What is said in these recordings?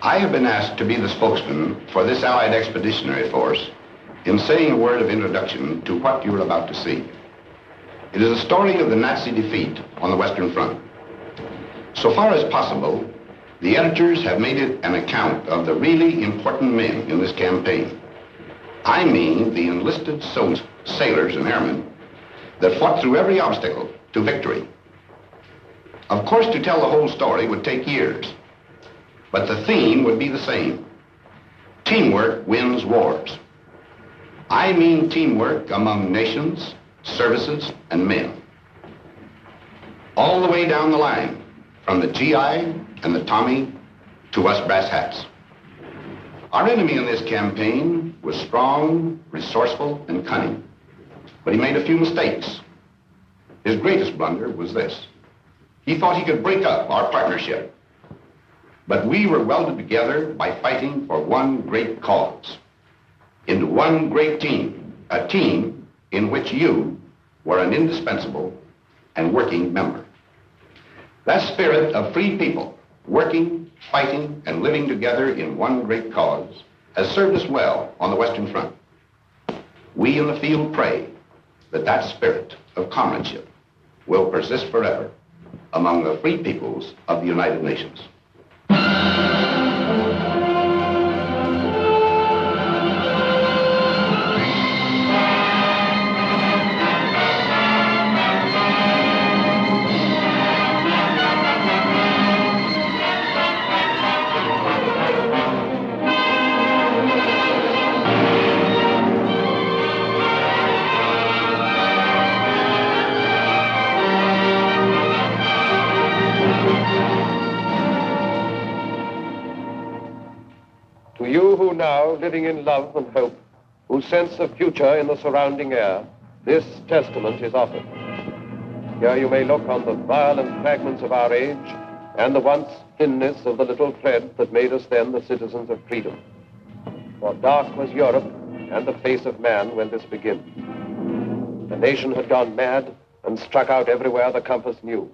I have been asked to be the spokesman for this Allied Expeditionary Force in saying a word of introduction to what you're about to see. It is a story of the Nazi defeat on the Western Front. So far as possible, the editors have made it an account of the really important men in this campaign. I mean the enlisted soldiers, sailors, and airmen that fought through every obstacle to victory. Of course, to tell the whole story would take years, but the theme would be the same. Teamwork wins wars. I mean teamwork among nations, services, and men. All the way down the line, from the GI and the Tommy to us brass hats. Our enemy in this campaign was strong, resourceful, and cunning, but he made a few mistakes. His greatest blunder was this. He thought he could break up our partnership. But we were welded together by fighting for one great cause, into one great team, a team in which you were an indispensable and working member. That spirit of free people, working, fighting, and living together in one great cause, has served us well on the Western Front. We in the field pray that that spirit of comradeship will persist forever among the free peoples of the United Nations. Now living in love and hope, who sense the future in the surrounding air, this testament is offered. Here you may look on the violent fragments of our age and the once thinness of the little thread that made us then the citizens of freedom. For dark was Europe and the face of man when this begins. The nation had gone mad and struck out everywhere the compass knew.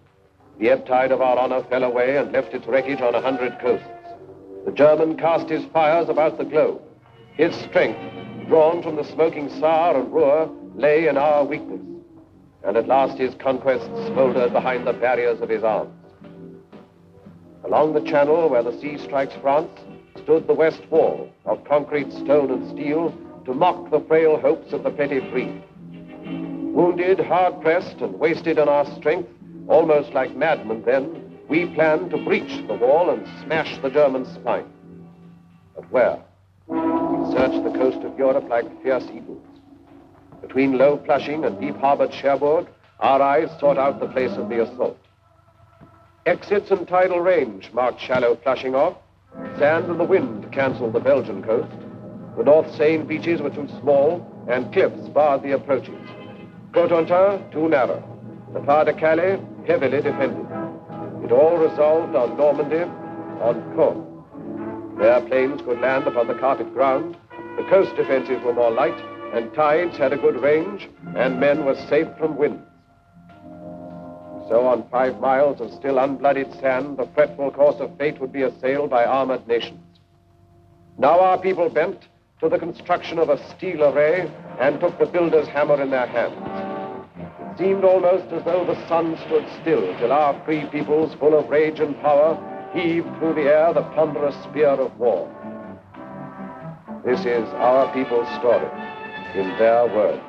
The ebb tide of our honor fell away and left its wreckage on 100 coasts. The German cast his fires about the globe. His strength, drawn from the smoking Saar and Ruhr, lay in our weakness. And at last his conquests smoldered behind the barriers of his arms. Along the channel where the sea strikes France stood the West Wall of concrete, stone, and steel to mock the frail hopes of the petty free. Wounded, hard-pressed, and wasted on our strength, almost like madmen then, we planned to breach the wall and smash the German spine. But where? We searched the coast of Europe like fierce eagles. Between low Flushing and deep-harbored Cherbourg, our eyes sought out the place of the assault. Exits and tidal range marked shallow Flushing off. Sand and the wind canceled the Belgian coast. The North Seine beaches were too small, and cliffs barred the approaches. Cotentin, too narrow. The Pas-de-Calais, heavily defended. It all resolved on Normandy, on Caen. Their planes could land upon the carpet ground, the coast defenses were more light, and tides had a good range, and men were safe from winds. So on 5 miles of still unbloodied sand, the fretful course of fate would be assailed by armored nations. Now our people bent to the construction of a steel array and took the builder's hammer in their hands. It seemed almost as though the sun stood still till our free peoples, full of rage and power, heaved through the air the ponderous spear of war. This is our people's story, in their words.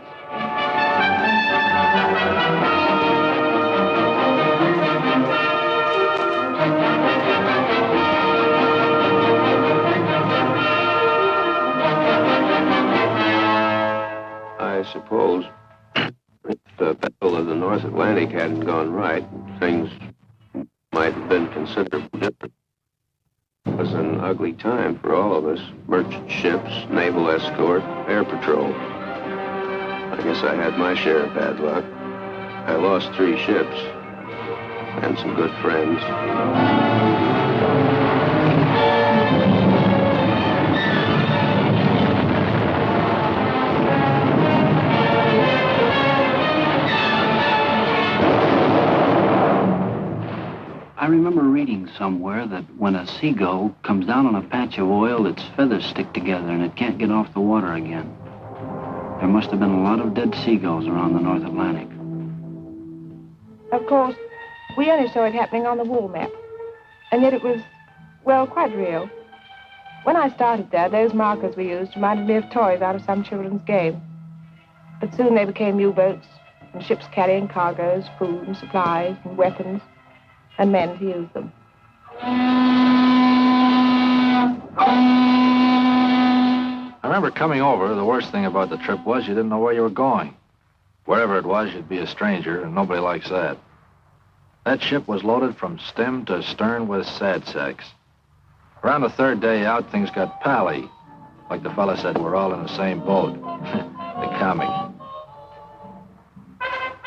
I suppose if the Battle of the North Atlantic hadn't gone right, things might have been considerably different. It was an ugly time for all of us. Merchant ships, naval escort, air patrol. I guess I had my share of bad luck. I lost 3 ships and some good friends. I remember remember reading somewhere that when a seagull comes down on a patch of oil, its feathers stick together and it can't get off the water again. There must have been a lot of dead seagulls around the North Atlantic. Of course, we only saw it happening on the wall map. And yet it was, well, quite real. When I started there, those markers we used reminded me of toys out of some children's game. But soon they became U-boats and ships carrying cargoes, food and supplies and weapons, and men to use them. I remember coming over, the worst thing about the trip was you didn't know where you were going. Wherever it was, you'd be a stranger, and nobody likes that. That ship was loaded from stem to stern with sad sacks. Around the third day out, things got pally. Like the fella said, we're all in the same boat. The comic.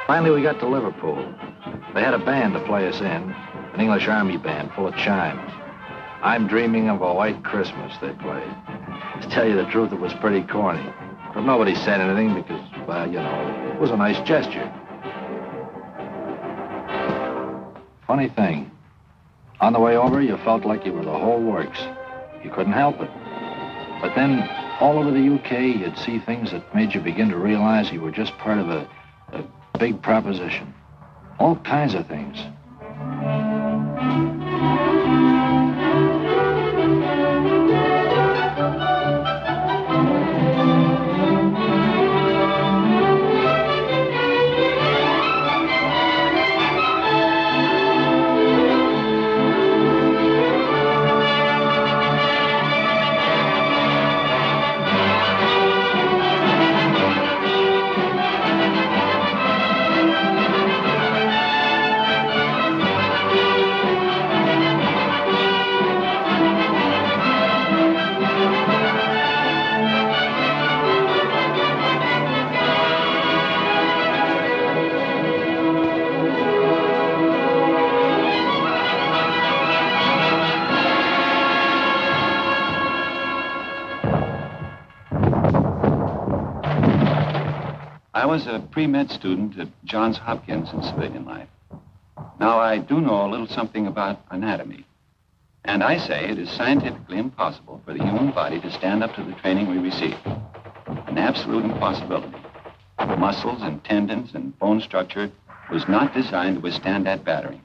Finally, we got to Liverpool. They had a band to play us in, an English Army band full of chimes. I'm Dreaming of a White Christmas, they played. To tell you the truth, it was pretty corny. But nobody said anything because, well, you know, it was a nice gesture. Funny thing, on the way over, you felt like you were the whole works. You couldn't help it. But then, all over the UK, you'd see things that made you begin to realize you were just part of a big proposition. All kinds of things. I was a pre-med student at Johns Hopkins in civilian life. Now, I do know a little something about anatomy. And I say it is scientifically impossible for the human body to stand up to the training we receive. An absolute impossibility. Muscles and tendons and bone structure was not designed to withstand that battering.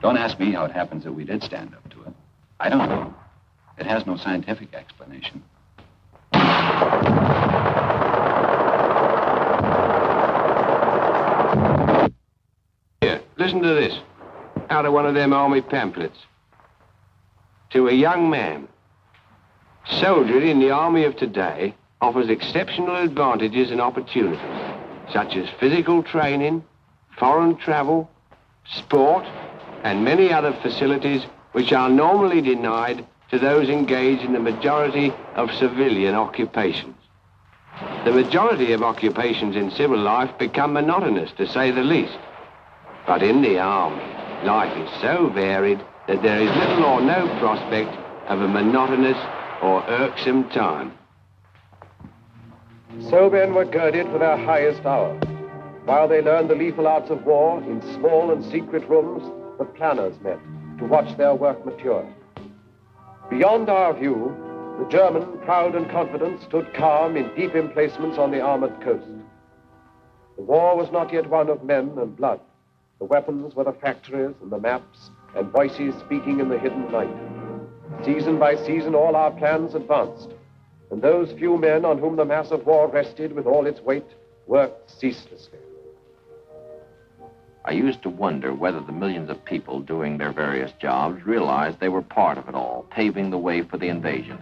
Don't ask me how it happens that we did stand up to it. I don't know. It has no scientific explanation. Listen to this, out of one of them army pamphlets. To a young man, soldiering in the army of today offers exceptional advantages and opportunities, such as physical training, foreign travel, sport, and many other facilities which are normally denied to those engaged in the majority of civilian occupations. The majority of occupations in civil life become monotonous, to say the least. But in the army, life is so varied that there is little or no prospect of a monotonous or irksome time. So men were girded for their highest hour. While they learned the lethal arts of war, in small and secret rooms, the planners met to watch their work mature. Beyond our view, the German, proud and confident, stood calm in deep emplacements on the armored coast. The war was not yet one of men and blood. The weapons were the factories and the maps and voices speaking in the hidden night. Season by season, all our plans advanced, and those few men on whom the mass of war rested with all its weight worked ceaselessly. I used to wonder whether the millions of people doing their various jobs realized they were part of it all, paving the way for the invasion.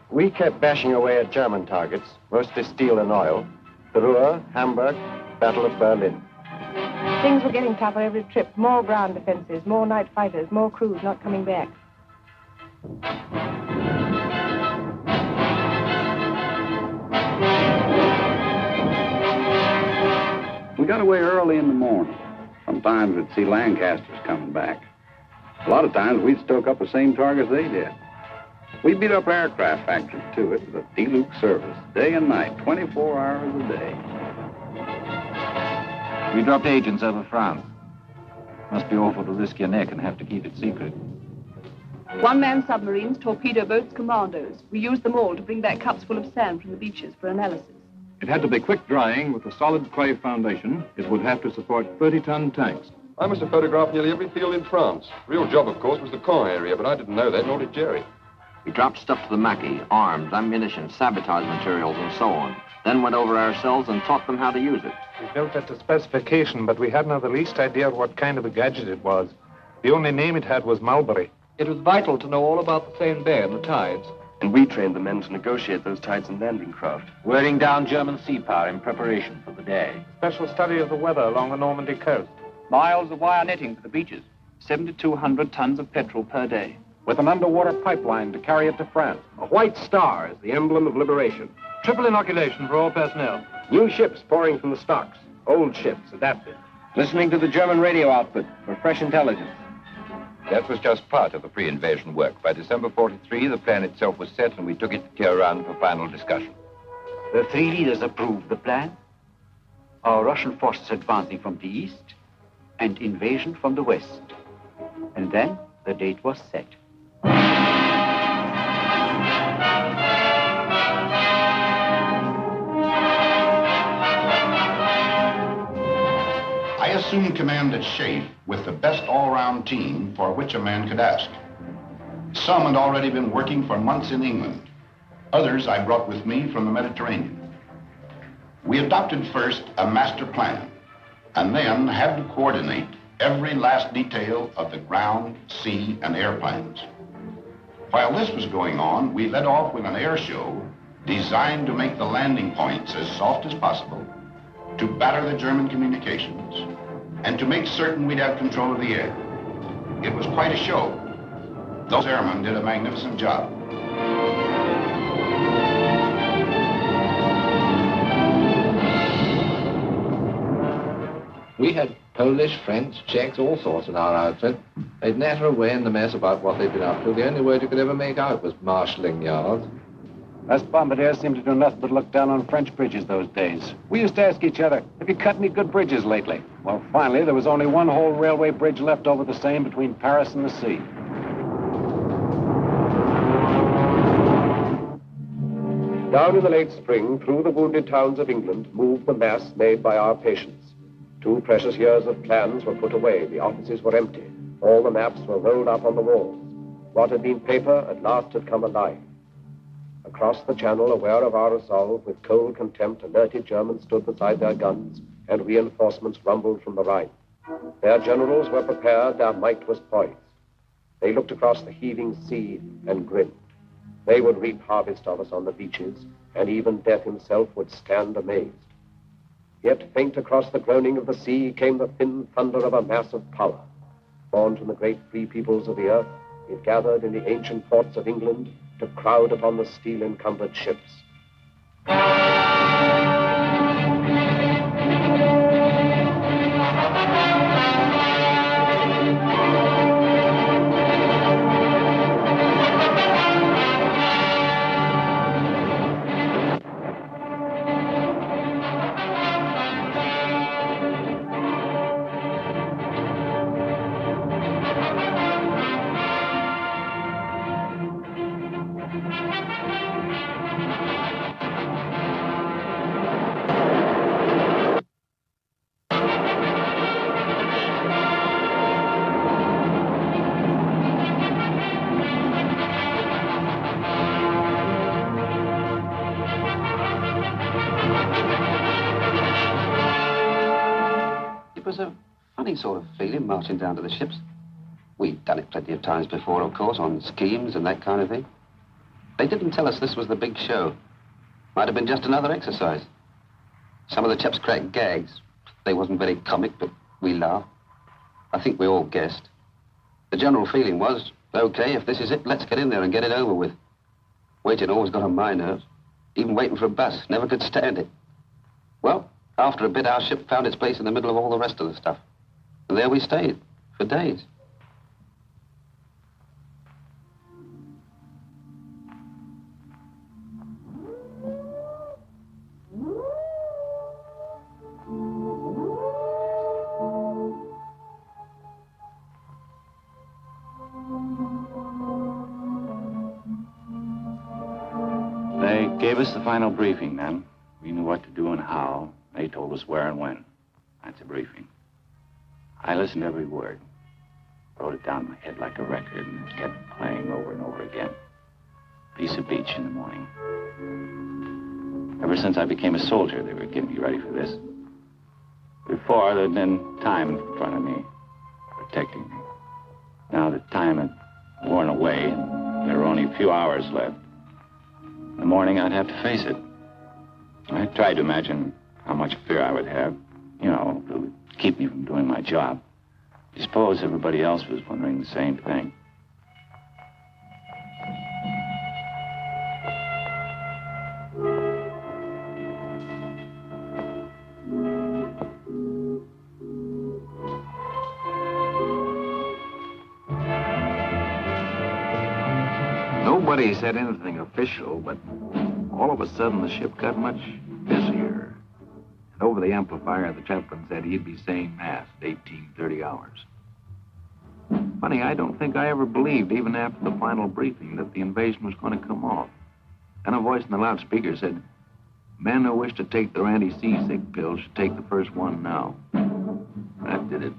We kept bashing away at German targets, mostly steel and oil. The Ruhr, Hamburg, Battle of Berlin. Things were getting tougher every trip. More ground defenses, more night fighters, more crews not coming back. We got away early in the morning. Sometimes we'd see Lancasters coming back. A lot of times we'd stoke up the same targets they did. We beat up aircraft factories, too. It was a D-Luke service, day and night, 24 hours a day. We dropped agents over France. Must be awful to risk your neck and have to keep it secret. One-man submarines, torpedo boats, commandos. We used them all to bring back cups full of sand from the beaches for analysis. It had to be quick drying with a solid clay foundation. It would have to support 30-ton tanks. I must have photographed nearly every field in France. Real job, of course, was the Caen area, but I didn't know that, nor did Jerry. We dropped stuff to the Maquis, arms, ammunition, sabotage materials, and so on. Then went over ourselves and taught them how to use it. We built it to specification, but we hadn't the least idea what kind of a gadget it was. The only name it had was Mulberry. It was vital to know all about the Seine Bay and the tides. And we trained the men to negotiate those tides and landing craft. Wearing down German sea power in preparation for the day. Special study of the weather along the Normandy coast. Miles of wire netting for the beaches. 7,200 tons of petrol per day. With an underwater pipeline to carry it to France. A white star is the emblem of liberation. Triple inoculation for all personnel. New ships pouring from the stocks. Old ships adapted. Listening to the German radio output for fresh intelligence. That was just part of the pre-invasion work. By December 43, the plan itself was set, and we took it to Tehran for final discussion. The three leaders approved the plan. Our Russian forces advancing from the east and invasion from the west. And then the date was set. I assumed command at Schaif with the best all-round team for which a man could ask. Some had already been working for months in England. Others I brought with me from the Mediterranean. We adopted first a master plan, and then had to coordinate every last detail of the ground, sea, and air plans. While this was going on, we led off with an air show designed to make the landing points as soft as possible, to batter the German communications, and to make certain we'd have control of the air. It was quite a show. Those airmen did a magnificent job. We had Polish, French, Czechs, all sorts in our outfit. They'd natter away in the mess about what they'd been up to. The only word you could ever make out was marshalling yards. Us bombardiers seemed to do nothing but look down on French bridges those days. We used to ask each other, have you cut any good bridges lately? Well, finally, there was only one whole railway bridge left over the Seine between Paris and the sea. Down in the late spring, through the wounded towns of England, moved the mass made by our patients. 2 precious years of plans were put away. The offices were empty. All the maps were rolled up on the walls. What had been paper at last had come alive. Across the channel, aware of our resolve, with cold contempt, alerted Germans stood beside their guns, and reinforcements rumbled from the Rhine. Their generals were prepared, their might was poised. They looked across the heaving sea and grinned. They would reap harvest of us on the beaches, and even death himself would stand amazed. Yet faint across the groaning of the sea came the thin thunder of a mass of power. Born from the great free peoples of the earth, it gathered in the ancient ports of England to crowd upon the steel-encumbered ships. It was a funny sort of feeling marching down to the ships. We'd done it plenty of times before, of course, on schemes and that kind of thing. They didn't tell us this was the big show. Might have been just another exercise. Some of the chaps cracked gags. They wasn't very comic, but we laughed. I think we all guessed. The general feeling was, okay, if this is it, let's get in there and get it over with. Waiting always got on my nerves. Even waiting for a bus, never could stand it. Well, after a bit, our ship found its place in the middle of all the rest of the stuff. And there we stayed, for days. gave us the final briefing then. We knew what to do and how. They told us where and when. That's a briefing. I listened to every word. Wrote it down in my head like a record, and it kept playing over and over again. Piece of beach in the morning. Ever since I became a soldier, they were getting me ready for this. Before, there'd been time in front of me, protecting me. Now the time had worn away, and there were only a few hours left. In the morning, I'd have to face it. I tried to imagine how much fear I would have. You know, if it would keep me from doing my job. I suppose everybody else was wondering the same thing. Nobody said anything official, but all of a sudden the ship got much busier. And over the amplifier, the chaplain said he'd be saying Mass at 18:30 hours. Funny, I don't think I ever believed, even after the final briefing, that the invasion was going to come off. Then a voice in the loudspeaker said, men who wish to take their anti-seasick pill should take the first one now. That did it.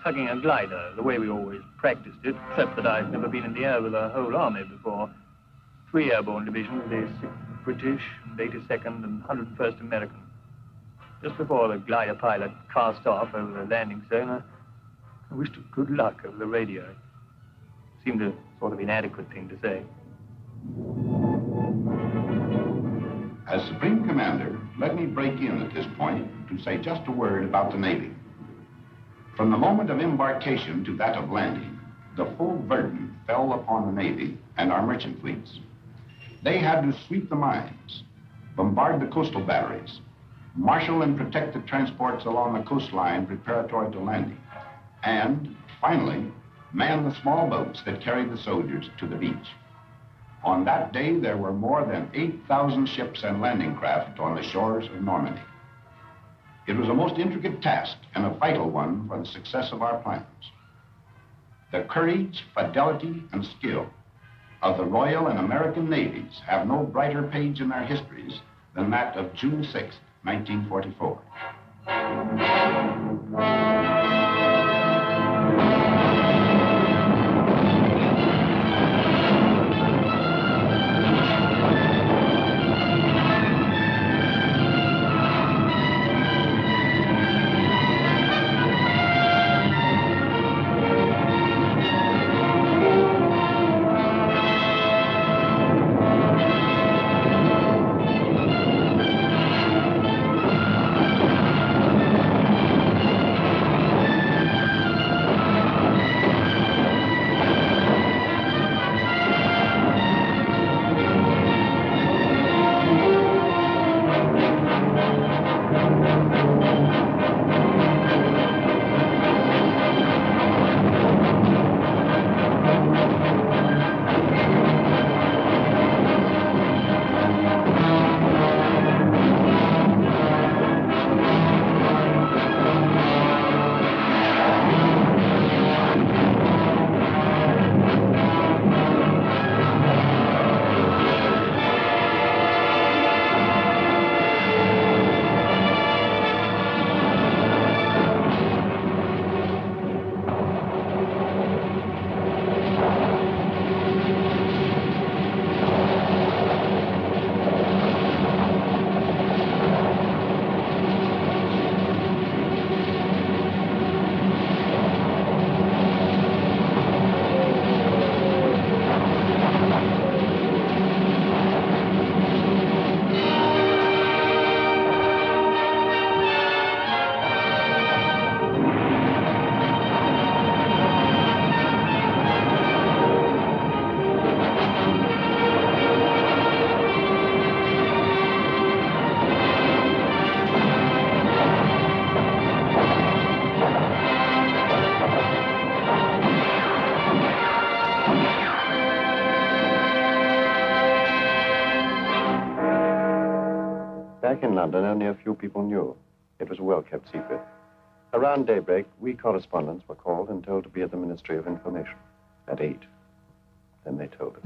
Tugging a glider, the way we always practiced it, except that I've never been in the air with a whole army before. 3 airborne divisions, the 6th British, and 82nd and 101st American. Just before the glider pilot cast off over the landing zone, I wished him good luck over the radio. It seemed a sort of inadequate thing to say. As Supreme Commander, let me break in at this point to say just a word about the Navy. From the moment of embarkation to that of landing, the full burden fell upon the Navy and our merchant fleets. They had to sweep the mines, bombard the coastal batteries, marshal and protect the transports along the coastline preparatory to landing, and, finally, man the small boats that carried the soldiers to the beach. On that day, there were more than 8,000 ships and landing craft on the shores of Normandy. It was a most intricate task and a vital one for the success of our plans. The courage, fidelity, and skill of the Royal and American Navies have no brighter page in their histories than that of June 6, 1944. Back in London, only a few people knew. It was a well-kept secret. Around daybreak, we correspondents were called and told to be at the Ministry of Information at 8. Then they told us.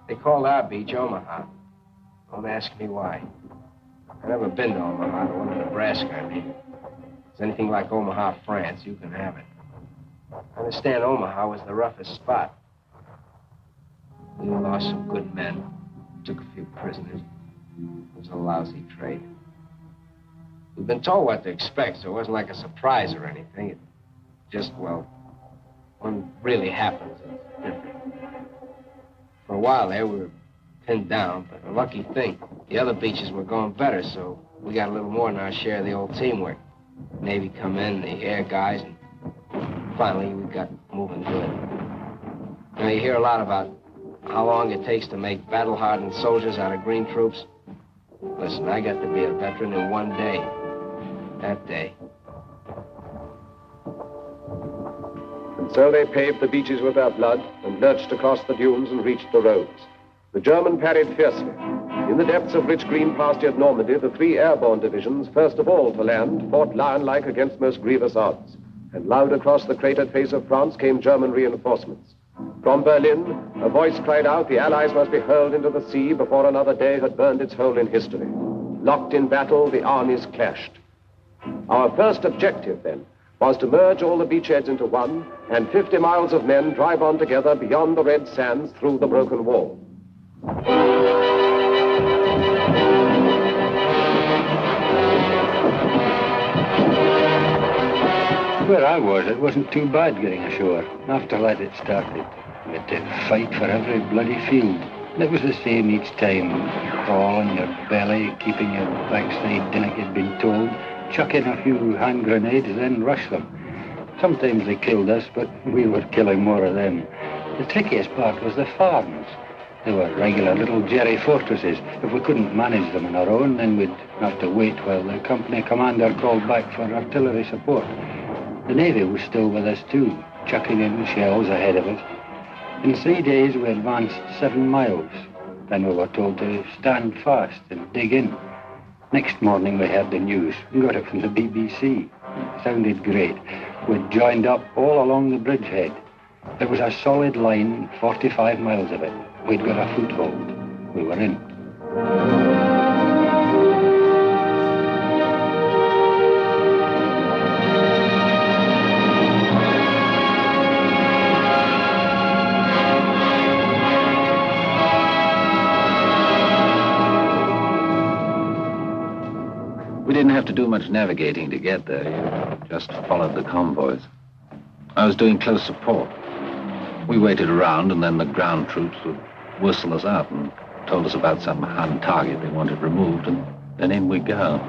They called our beach Omaha. Don't ask me why. I've never been to Omaha, the one in Nebraska, I mean. If it's anything like Omaha, France, you can have it. I understand Omaha was the roughest spot. We lost some good men, took a few prisoners. It was a lousy trade. We've been told what to expect, so it wasn't like a surprise or anything. It just, well, when it really happens, it's different. For a while there, we were pinned down, but a lucky thing. The other beaches were going better, so we got a little more than our share of the old teamwork. Navy come in, the air guys, and finally we got moving good. You know, you hear a lot about how long it takes to make battle-hardened soldiers out of green troops. Listen, I got to be a veteran in one day. That day. And so they paved the beaches with their blood and lurched across the dunes and reached the roads. The German parried fiercely. In the depths of rich green pastured Normandy, the 3 airborne divisions, first of all to land, fought lion-like against most grievous odds. And loud across the cratered face of France came German reinforcements. From Berlin, a voice cried out the Allies must be hurled into the sea before another day had burned its hole in history. Locked in battle, the armies clashed. Our first objective, then, was to merge all the beachheads into one, and 50 miles of men drive on together beyond the red sands through the broken wall. Where I was, it wasn't too bad getting ashore. After that, it started. We had to fight for every bloody field. And it was the same each time. Crawl on your belly, keeping your backside like you'd been told. Chuck in a few hand grenades, then rush them. Sometimes they killed us, but we were killing more of them. The trickiest part was the farms. They were regular little jerry fortresses. If we couldn't manage them on our own, then we'd have to wait while the company commander called back for artillery support. The Navy was still with us too, chucking in shells ahead of us. In 3 days we advanced 7 miles. Then we were told to stand fast and dig in. Next morning we heard the news. We got it from the BBC. It sounded great. We'd joined up all along the bridgehead. There was a solid line, 45 miles of it. We'd got a foothold. We were in. We didn't have to do much navigating to get there. You just followed the convoys. I was doing close support. We waited around, and then the ground troops would whistle us out and told us about some Hun target they wanted removed, and then in we go.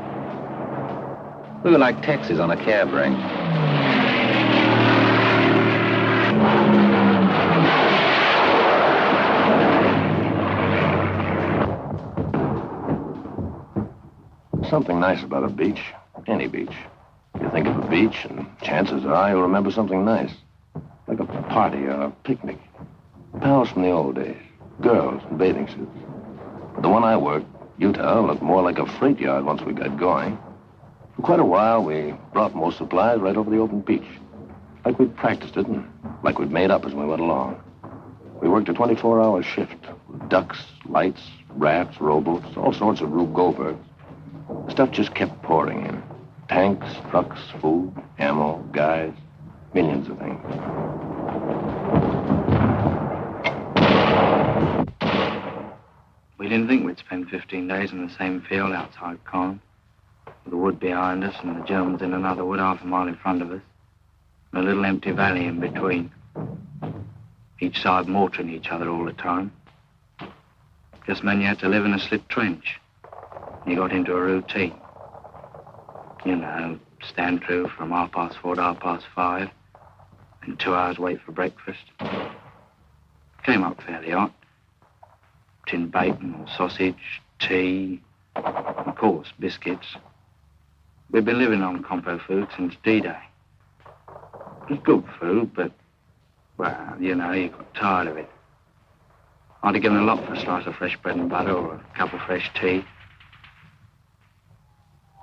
We were like taxis on a cab ring. Something nice about a beach, any beach. You think of a beach, and chances are you'll remember something nice. Like a party or a picnic. Pals from the old days. Girls in bathing suits. But the one I worked, Utah, looked more like a freight yard once we got going. For quite a while, we brought most supplies right over the open beach. Like we'd practiced it, and like we'd made up as we went along. We worked a 24-hour shift with ducks, lights, rafts, rowboats, all sorts of Rube Goldbergs. The stuff just kept pouring in. Tanks, trucks, food, ammo, guys, millions of things. We didn't think we'd spend 15 days in the same field outside Caen, with the wood behind us and the Germans in another wood half a mile in front of us, and a little empty valley in between. Each side mortaring each other all the time. Just meant you had to live in a slit trench. You got into a routine. You know, stand through from 4:30 to 5:30, and 2 hours wait for breakfast. Came up fairly hot. Tin bacon or sausage, tea, of course, biscuits. We've been living on compo food since D-Day. It was good food, but, well, you know, you got tired of it. I'd have given a lot for a slice of fresh bread and butter or a cup of fresh tea.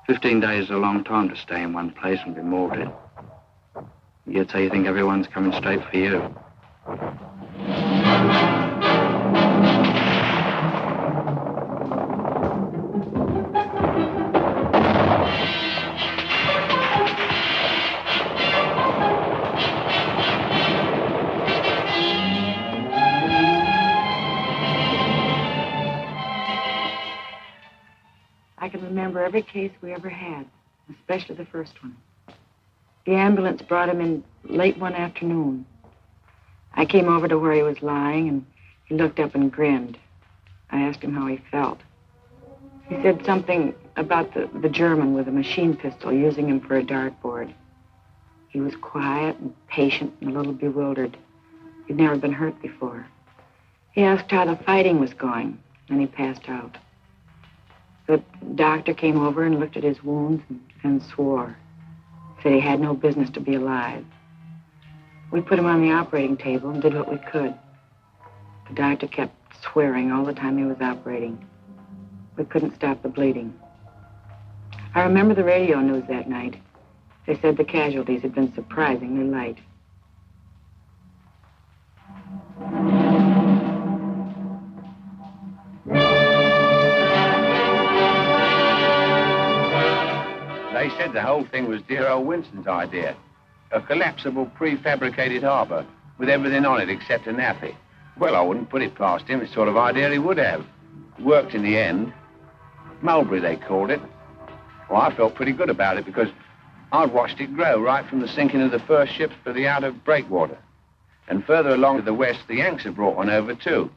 15 days is a long time to stay in one place and be mortared. Yet so you think everyone's coming straight for you. I can remember every case we ever had, especially the first one. The ambulance brought him in late one afternoon. I came over to where he was lying, and he looked up and grinned. I asked him how he felt. He said something about the German with a machine pistol using him for a dartboard. He was quiet and patient and a little bewildered. He'd never been hurt before. He asked how the fighting was going, and he passed out. The doctor came over and looked at his wounds and swore. Said he had no business to be alive. We put him on the operating table and did what we could. The doctor kept swearing all the time he was operating. We couldn't stop the bleeding. I remember the radio news that night. They said the casualties had been surprisingly light. They said the whole thing was dear old Winston's idea. A collapsible prefabricated harbour with everything on it except a nappy. Well, I wouldn't put it past him. It's the sort of idea he would have. It worked in the end. Mulberry, they called it. Well, I felt pretty good about it because I'd watched it grow right from the sinking of the first ships for the out of breakwater. And further along to the west, the Yanks had brought one over too.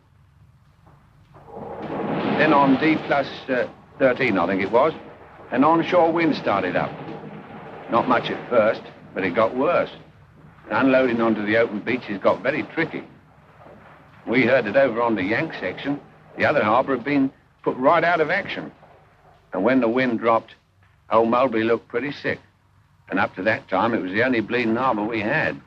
Then on D+13, I think it was, an onshore wind started up. Not much at first, but it got worse. Unloading onto the open beaches got very tricky. We heard that over on the Yank section, the other harbour had been put right out of action. And when the wind dropped, old Mulberry looked pretty sick. And up to that time, it was the only bleeding harbour we had.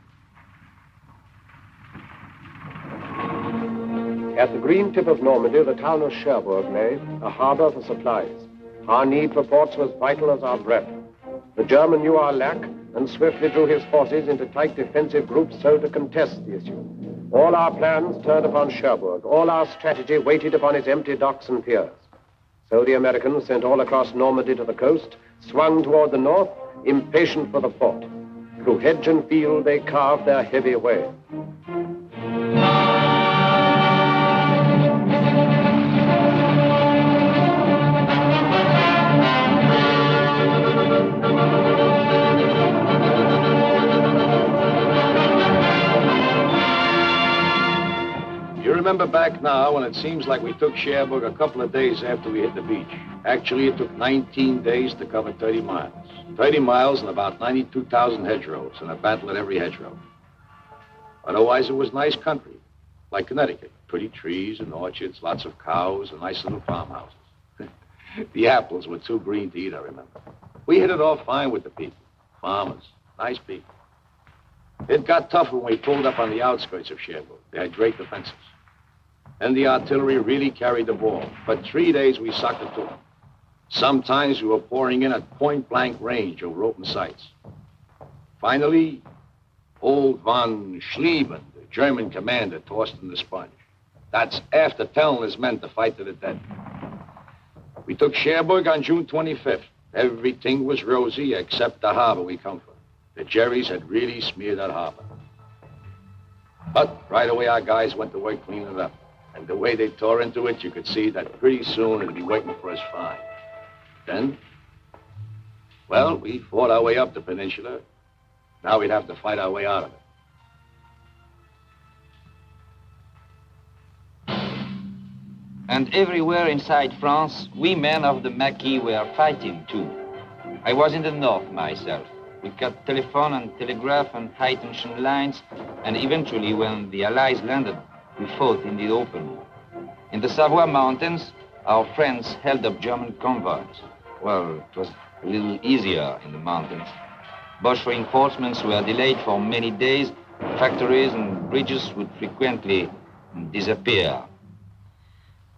At the green tip of Normandy, the town of Cherbourg lay, a harbour for supplies. Our need for ports was vital as our breath. The German knew our lack and swiftly drew his forces into tight defensive groups so to contest the issue. All our plans turned upon Cherbourg. All our strategy waited upon its empty docks and piers. So the Americans, sent all across Normandy to the coast, swung toward the north, impatient for the port. Through hedge and field, they carved their heavy way. You remember back now when it seems like we took Cherbourg a couple of days after we hit the beach. Actually, it took 19 days to cover 30 miles. 30 miles and about 92,000 hedgerows, and a battle at every hedgerow. Otherwise, it was nice country, like Connecticut. Pretty trees and orchards, lots of cows, and nice little farmhouses. The apples were too green to eat, I remember. We hit it off fine with the people. Farmers, nice people. It got tough when we pulled up on the outskirts of Cherbourg. They had great defenses. And the artillery really carried the ball. For 3 days, we sucked it to them. Sometimes we were pouring in at point-blank range over open sights. Finally, old von Schlieffen, the German commander, tossed in the sponge. That's after telling his men to fight to the death. We took Cherbourg on June 25th. Everything was rosy except the harbor we come from. The Jerrys had really smeared that harbor. But right away, our guys went to work cleaning it up. And the way they tore into it, you could see that pretty soon it'd be waiting for us fine. Then, well, we fought our way up the peninsula. Now we'd have to fight our way out of it. And everywhere inside France, we men of the Maquis were fighting too. I was in the north myself. We cut telephone and telegraph and high-tension lines, and eventually, when the Allies landed, we fought in the open. In the Savoy Mountains, our friends held up German convoys. Well, it was a little easier in the mountains. Boche reinforcements were delayed for many days. Factories and bridges would frequently disappear.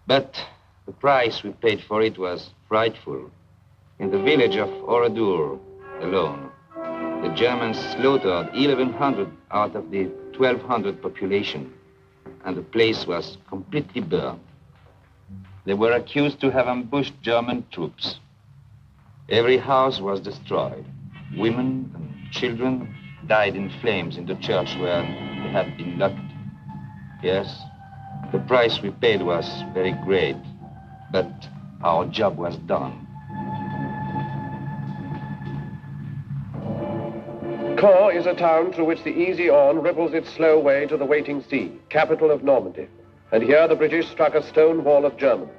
But the price we paid for it was frightful. In the village of Oradour alone, the Germans slaughtered 1,100 out of the 1,200 population, and the place was completely burned. They were accused to have ambushed German troops. Every house was destroyed. Women and children died in flames in the church where they had been locked. Yes, the price we paid was very great, but our job was done. Caen is a town through which the easy Orne ripples its slow way to the waiting sea, capital of Normandy. And here the British struck a stone wall of Germans.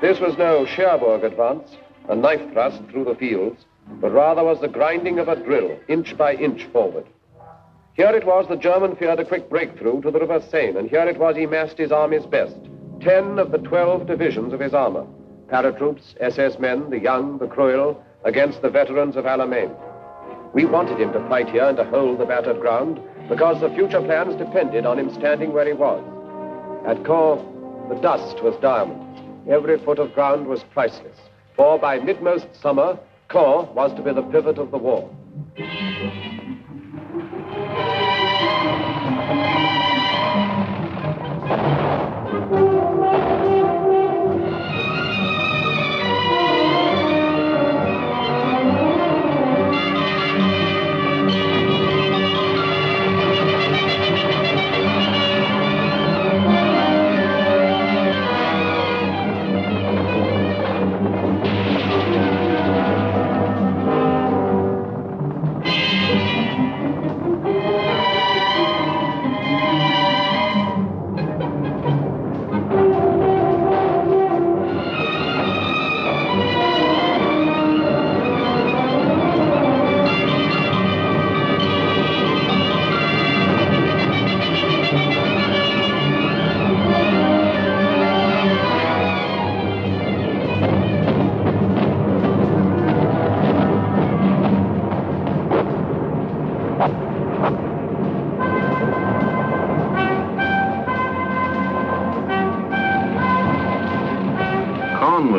This was no Cherbourg advance, a knife thrust through the fields, but rather was the grinding of a drill, inch by inch forward. Here it was the German feared a quick breakthrough to the River Seine, and here it was he massed his army's best, 10 of the 12 divisions of his armor, paratroops, SS men, the young, the cruel, against the veterans of Alamein. We wanted him to fight here and to hold the battered ground, because the future plans depended on him standing where he was. At Caen, the dust was diamonds. Every foot of ground was priceless, for by mid-most summer, Caen was to be the pivot of the war.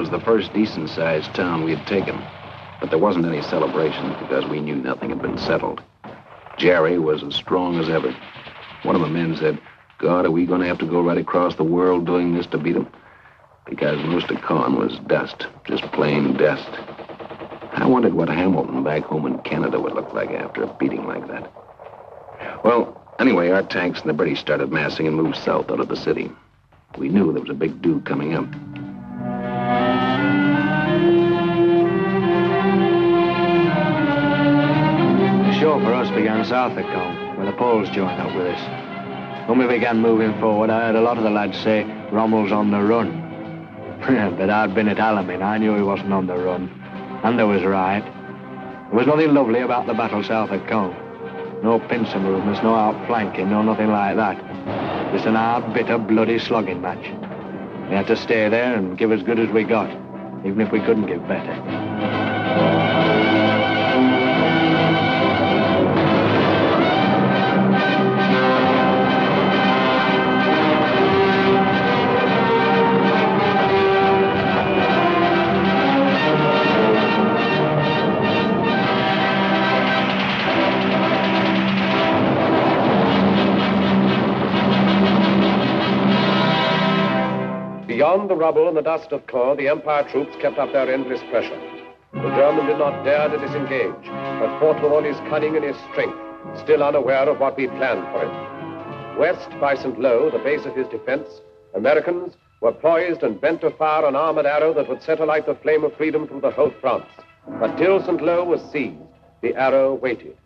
The first decent-sized town we had taken, but there wasn't any celebration because we knew nothing had been settled. Jerry was as strong as ever. One of the men said, "God, are we going to have to go right across the world doing this to beat them?" Because most of Caen was dust, just plain dust. I wondered what Hamilton back home in Canada would look like after a beating like that. Well, anyway, our tanks and the British started massing and moved south out of the city. We knew there was a big do coming up. The show for us began south of Caen, where the Poles joined up with us. When we began moving forward, I heard a lot of the lads say Rommel's on the run. But I'd been at Alamein, I knew he wasn't on the run. And they was right. There was nothing lovely about the battle south of Caen. No pincer movements, no outflanking, no nothing like that. Just an hard, bitter, bloody slugging match. We had to stay there and give as good as we got, even if we couldn't give better. Beyond the rubble and the dust of Caen, the Empire troops kept up their endless pressure. The German did not dare to disengage, but fought with all his cunning and his strength, still unaware of what we planned for him. West by St. Lo, the base of his defense, Americans were poised and bent to fire an armored arrow that would set alight the flame of freedom through the whole of France. But till St. Lo was seized, the arrow waited.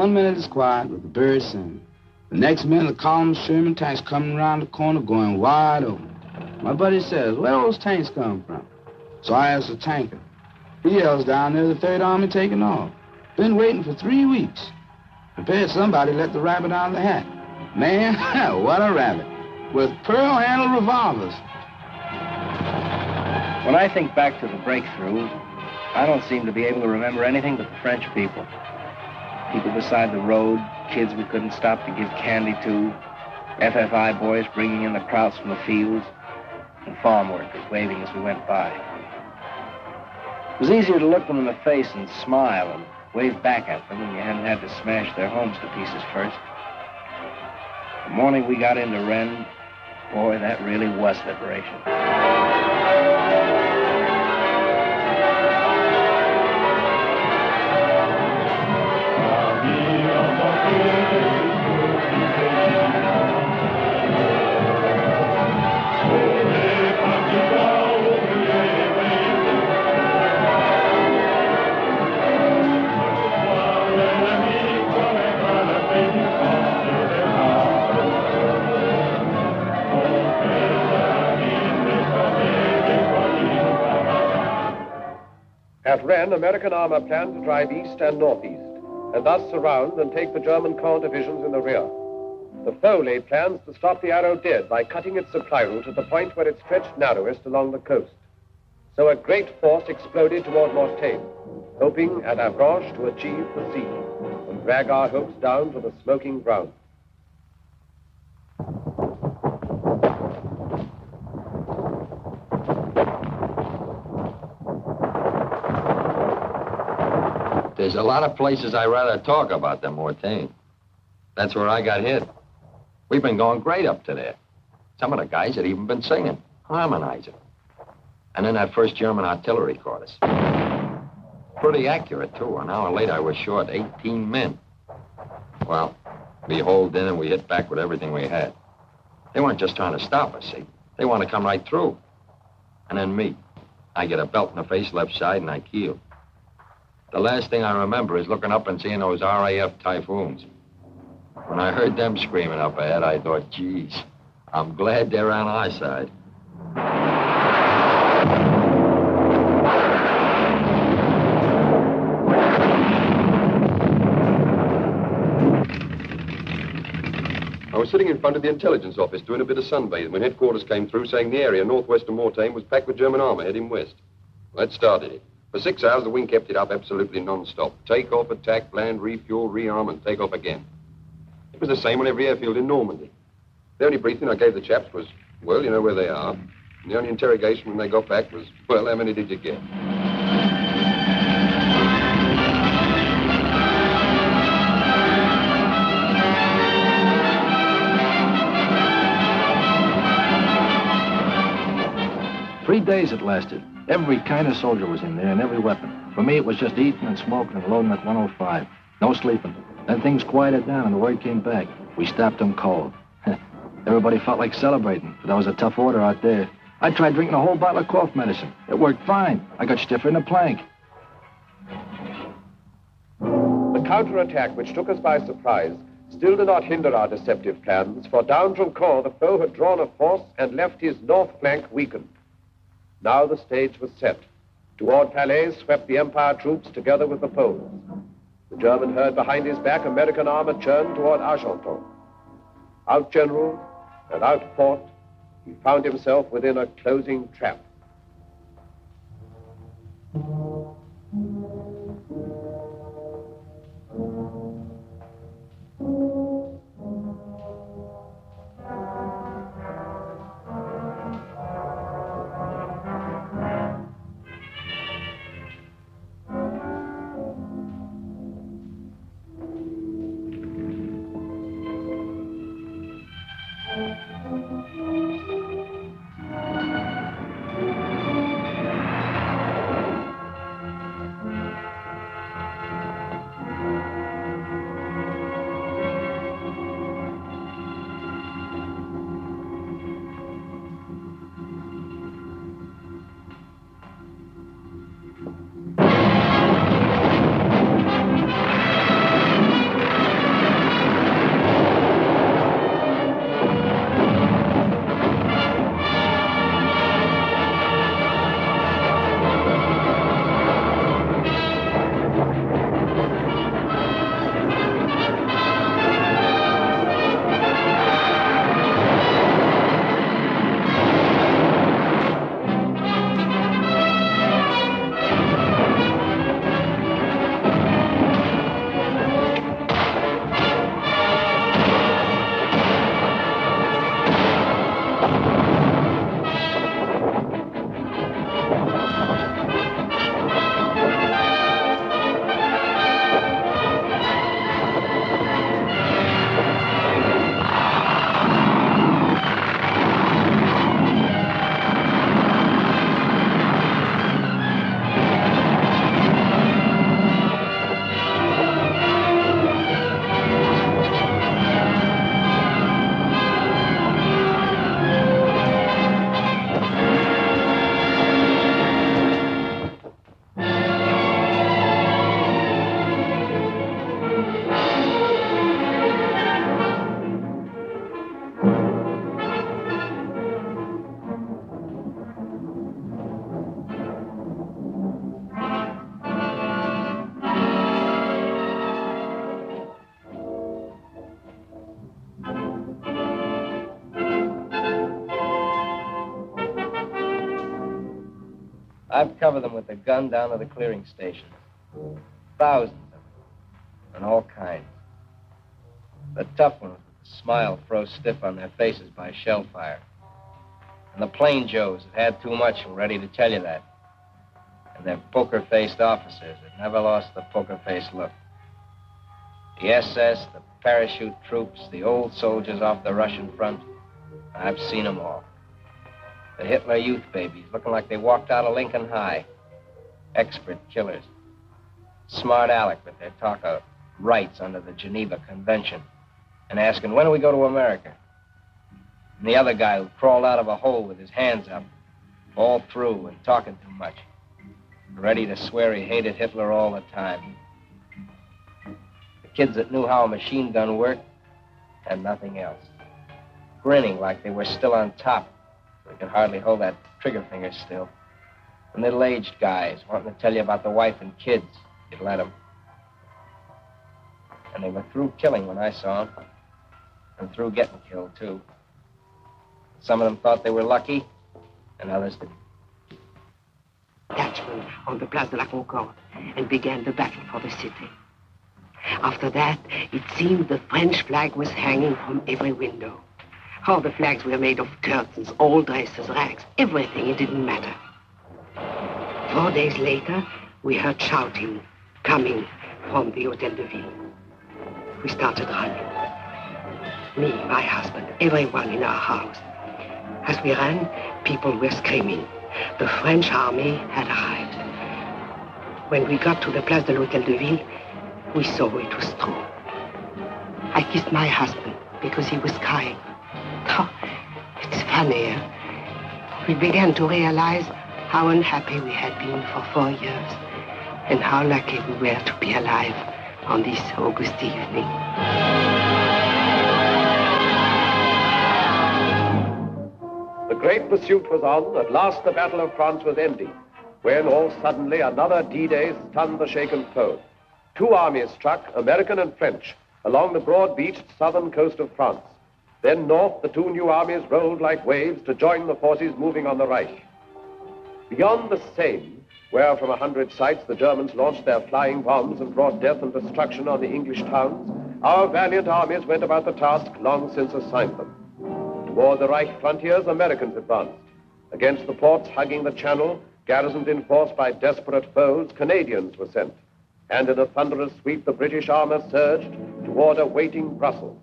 1 minute it's quiet with the birds singing. The next minute, the column of Sherman tanks coming around the corner going wide open. My buddy says, where those tanks come from? So I asked the tanker. He yells down there, the Third Army taking off. Been waiting for 3 weeks. Prepared somebody let the rabbit out of the hat. Man, what a rabbit. With pearl-handled revolvers. When I think back to the breakthrough, I don't seem to be able to remember anything but the French people. People beside the road, kids we couldn't stop to give candy to, FFI boys bringing in the krauts from the fields, and farm workers waving as we went by. It was easier to look them in the face and smile and wave back at them when you hadn't had to smash their homes to pieces first. The morning we got into Rennes, boy, that really was liberation. At Rennes, American armor planned to drive east and northeast, and thus surround and take the German corps divisions in the rear. The foe laid plans to stop the Arrow dead by cutting its supply route at the point where it stretched narrowest along the coast. So a great force exploded toward Mortagne, hoping at Avranches to achieve the sea and drag our hopes down to the smoking ground. There's a lot of places I'd rather talk about than Mortagne. That's where I got hit. We've been going great up to there. Some of the guys had even been singing, harmonizing. And then that first German artillery caught us. Pretty accurate, too. An hour later, I was short 18 men. Well, we holed in and we hit back with everything we had. They weren't just trying to stop us, see? They wanted to come right through. And then me. I get a belt in the face, left side, and I keel. The last thing I remember is looking up and seeing those RAF Typhoons. When I heard them screaming up ahead, I thought, geez, I'm glad they're on our side. I was sitting in front of the intelligence office doing a bit of sunbathing when headquarters came through saying the area northwest of Mortagne was packed with German armor heading west. Well, that started it. For 6 hours, the wing kept it up absolutely non-stop. Take off, attack, land, refuel, rearm, and take off again. It was the same on every airfield in Normandy. The only briefing I gave the chaps was, well, you know where they are. And the only interrogation when they got back was, well, how many did you get? Three days it lasted. Every kind of soldier was in there and every weapon. For me, it was just eating and smoking and loading at 105. No sleeping. Then things quieted down and the word came back. We stopped them cold. Everybody felt like celebrating, but that was a tough order out there. I tried drinking a whole bottle of cough medicine. It worked fine. I got stiffer in the plank. The counterattack, which took us by surprise, still did not hinder our deceptive plans, for down from Caen, the foe had drawn a force and left his north flank weakened. Now the stage was set. Toward Calais swept the Empire troops together with the Poles. The German heard behind his back American armor churn toward Argenton. Outgeneraled and outfought, he found himself within a closing trap. I've covered them with the gun down to the clearing stations. Thousands of them, and all kinds. The tough ones with the smile froze stiff on their faces by shell fire. And the plain Joes that had too much were ready to tell you that. And their poker-faced officers that never lost the poker-faced look. The SS, the parachute troops, the old soldiers off the Russian front, I've seen them all. The Hitler youth babies looking like they walked out of Lincoln High. Expert killers. Smart Alec with their talk of rights under the Geneva Convention and asking, when do we go to America? And the other guy who crawled out of a hole with his hands up, all through and talking too much, ready to swear he hated Hitler all the time. The kids that knew how a machine gun worked and nothing else. Grinning like they were still on top. They could hardly hold that trigger finger still. And middle-aged guys wanting to tell you about the wife and kids. You'd let them. And they were through killing when I saw them. And through getting killed, too. Some of them thought they were lucky, and others didn't. Detachment on the Place de la Concorde and began the battle for the city. After that, it seemed the French flag was hanging from every window. All the flags were made of curtains, old dresses, rags, everything, it didn't matter. 4 days later, we heard shouting coming from the Hotel de Ville. We started running. Me, my husband, everyone in our house. As we ran, people were screaming. The French army had arrived. When we got to the Place de l'Hotel de Ville, we saw it was true. I kissed my husband because he was crying. Oh, it's funny, eh? We began to realize how unhappy we had been for 4 years and how lucky we were to be alive on this August evening. The great pursuit was on. At last the Battle of France was ending, when all suddenly another D-Day stunned the shaken foe. 2 armies struck, American and French, along the broad-beached southern coast of France. Then north, the 2 new armies rolled like waves to join the forces moving on the Reich. Beyond the Seine, where from 100 sites the Germans launched their flying bombs and brought death and destruction on the English towns, our valiant armies went about the task long since assigned them. Toward the Reich frontiers, Americans advanced. Against the ports hugging the Channel, garrisoned in force by desperate foes, Canadians were sent. And in a thunderous sweep, the British armor surged toward a waiting Brussels.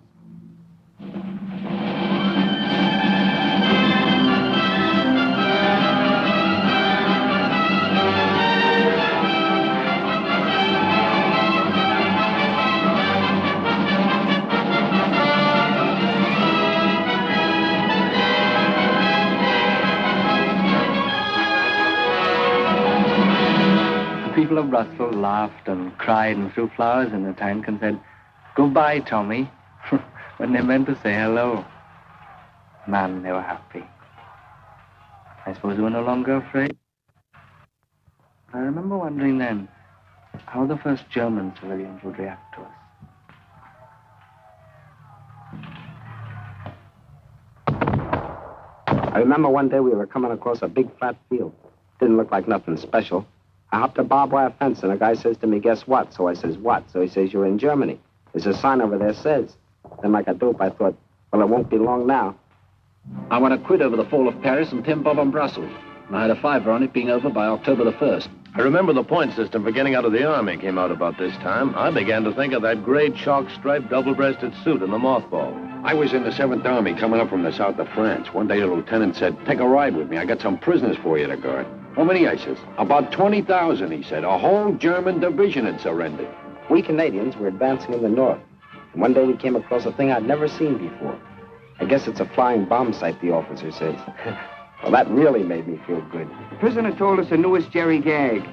People of Brussels laughed and cried and threw flowers in the tank and said, "Goodbye, Tommy," when they meant to say hello. Man, they were happy. I suppose they were no longer afraid. I remember wondering then how the first German civilians would react to us. I remember one day we were coming across a big flat field. Didn't look like nothing special. I hopped a barbed wire fence, and a guy says to me, "Guess what?" So I says, "What?" So he says, "You're in Germany. There's a sign over there says." Then like a dope, I thought, well, it won't be long now. I won a quid over the fall of Paris and Tim Bob on Brussels. And I had a fiver on it being over by October the 1st. I remember the point system for getting out of the Army came out about this time. I began to think of that great chalk-striped double-breasted suit in the mothball. I was in the 7th Army coming up from the south of France. One day the lieutenant said, take a ride with me. I got some prisoners for you to guard. How many? I says. About 20,000, he said. A whole German division had surrendered. We Canadians were advancing in the north. And one day we came across a thing I'd never seen before. I guess it's a flying bomb site, the officer says. Well, that really made me feel good. The prisoner told us the newest Jerry gag.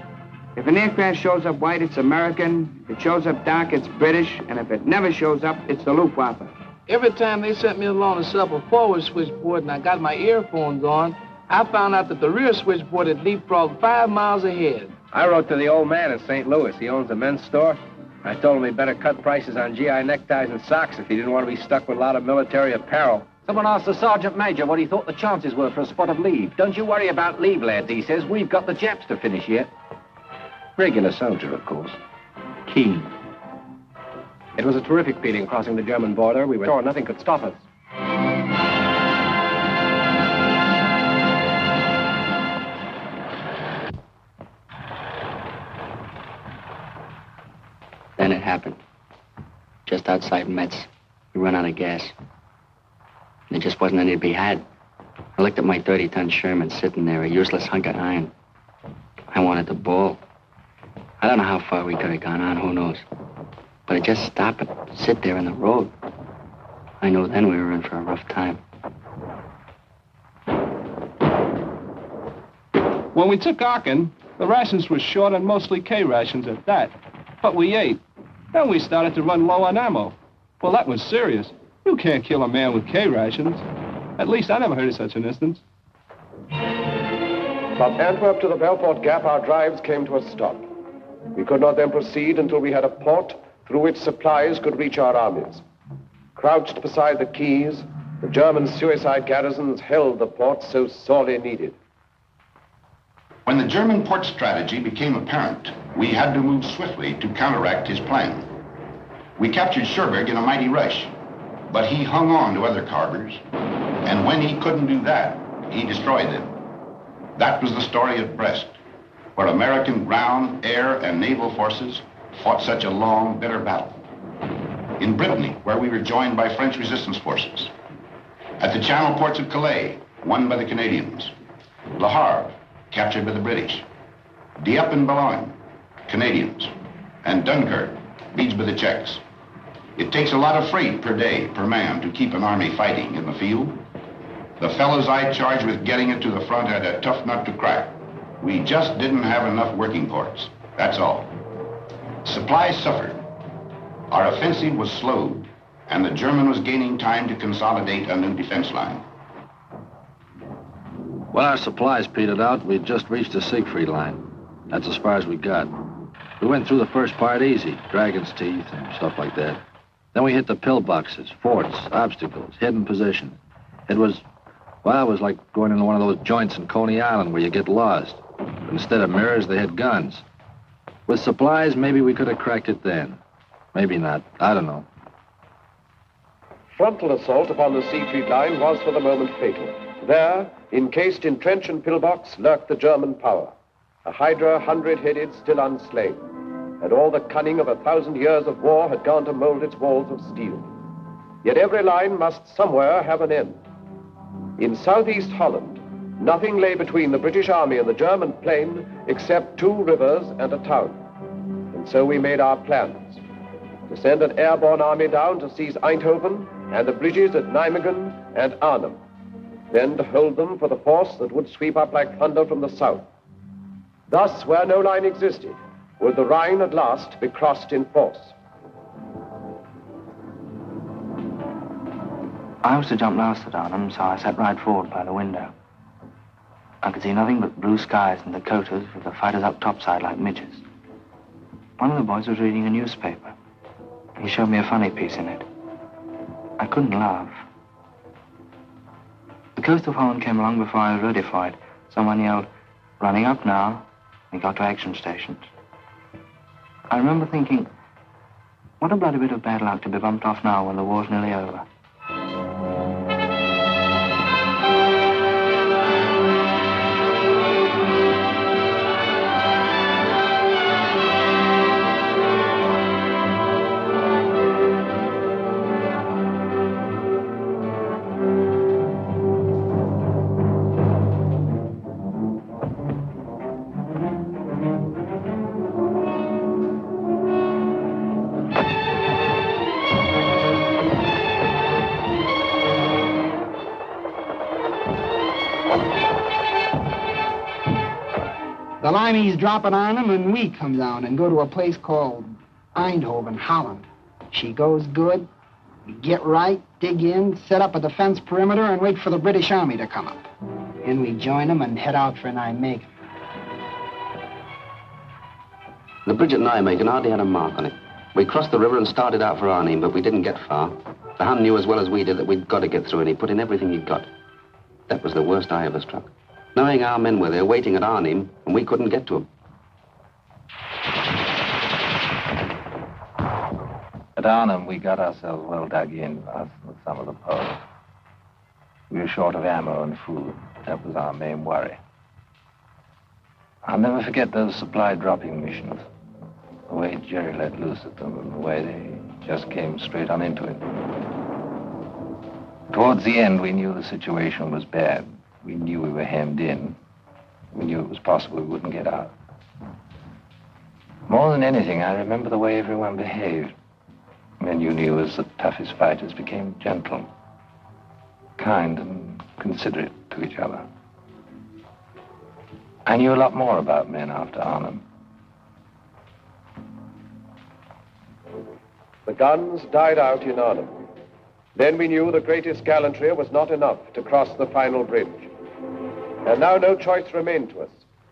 If an aircraft shows up white, it's American. If it shows up dark, it's British. And if it never shows up, it's the Luftwaffe. Every time they sent me along the upper forward switchboard and I got my earphones on, I found out that the rear switchboard had leapfrogged 5 miles ahead. I wrote to the old man in St. Louis. He owns a men's store. I told him he'd better cut prices on GI neckties and socks if he didn't want to be stuck with a lot of military apparel. Someone asked the sergeant major what he thought the chances were for a spot of leave. Don't you worry about leave, lads, he says. We've got the Japs to finish yet. Regular soldier, of course. Keen. It was a terrific feeling crossing the German border. We were sure nothing could stop us. Then it happened. Just outside Metz, we ran out of gas. There just wasn't any to be had. I looked at my 30-ton Sherman sitting there, a useless hunk of iron. I wanted to bawl. I don't know how far we could have gone on, who knows. But it just stopped and sit there in the road. I knew then we were in for a rough time. When we took Aachen, the rations were short and mostly K rations at that. But we ate. Then we started to run low on ammo. Well, that was serious. You can't kill a man with K rations. At least I never heard of such an instance. From Antwerp to the Belfort Gap, our drives came to a stop. We could not then proceed until we had a port through which supplies could reach our armies. Crouched beside the quays, the German suicide garrisons held the port so sorely needed. When the German port strategy became apparent, we had to move swiftly to counteract his plan. We captured Cherbourg in a mighty rush, but he hung on to other harbors, and when he couldn't do that, he destroyed them. That was the story of Brest, where American ground, air, and naval forces fought such a long, bitter battle. In Brittany, where we were joined by French resistance forces. At the Channel ports of Calais, won by the Canadians. Le Havre, captured by the British. Dieppe and Boulogne, Canadians. And Dunkirk, besieged by the Czechs. It takes a lot of freight per day, per man, to keep an army fighting in the field. The fellows I charged with getting it to the front had a tough nut to crack. We just didn't have enough working ports, that's all. Supplies suffered. Our offensive was slowed, and the German was gaining time to consolidate a new defense line. When our supplies petered out, we'd just reached the Siegfried line. That's as far as we got. We went through the first part easy, Dragon's Teeth and stuff like that. Then we hit the pillboxes, forts, obstacles, hidden positions. It was like going into one of those joints in Coney Island where you get lost. But instead of mirrors, they had guns. With supplies, maybe we could have cracked it then. Maybe not. I don't know. Frontal assault upon the Siegfried line was for the moment fatal. There, encased in trench and pillbox, lurked the German power. A hydra 100-headed, still unslain. And all the cunning of 1,000 years of war had gone to mold its walls of steel. Yet every line must somewhere have an end. In southeast Holland, nothing lay between the British Army and the German plain except 2 rivers and a town. And so we made our plans. To send an airborne army down to seize Eindhoven and the bridges at Nijmegen and Arnhem. Then to hold them for the force that would sweep up like thunder from the south. Thus, where no line existed, would the Rhine at last be crossed in force. I was to jump last at Arnhem, so I sat right forward by the window. I could see nothing but blue skies and Dakotas with the fighters up topside like midgets. One of the boys was reading a newspaper. He showed me a funny piece in it. I couldn't laugh. The coast of Holland came along before I was ready for it. Someone yelled, "Running up now." We got to action stations. I remember thinking, what a bloody bit of bad luck to be bumped off now when the war's nearly over. The limeys drop it on them, and we come down and go to a place called Eindhoven, Holland. She goes good. We get right, dig in, set up a defense perimeter, and wait for the British Army to come up. Then we join them and head out for Nijmegen. The bridge at Nijmegen hardly had a mark on it. We crossed the river and started out for Arnhem, but we didn't get far. The Hun knew as well as we did that we'd got to get through, and he put in everything he'd got. That was the worst I ever struck. Knowing our men were there waiting at Arnhem, and we couldn't get to them. At Arnhem, we got ourselves well dug in, us and some of the posts. We were short of ammo and food. That was our main worry. I'll never forget those supply dropping missions. The way Jerry let loose at them and the way they just came straight on into it. Towards the end, we knew the situation was bad. We knew we were hemmed in. We knew it was possible we wouldn't get out. More than anything, I remember the way everyone behaved. Men you knew as the toughest fighters became gentle, kind and considerate to each other. I knew a lot more about men after Arnhem. The guns died out in Arnhem. Then we knew the greatest gallantry was not enough to cross the final bridge. And now no choice remained to us.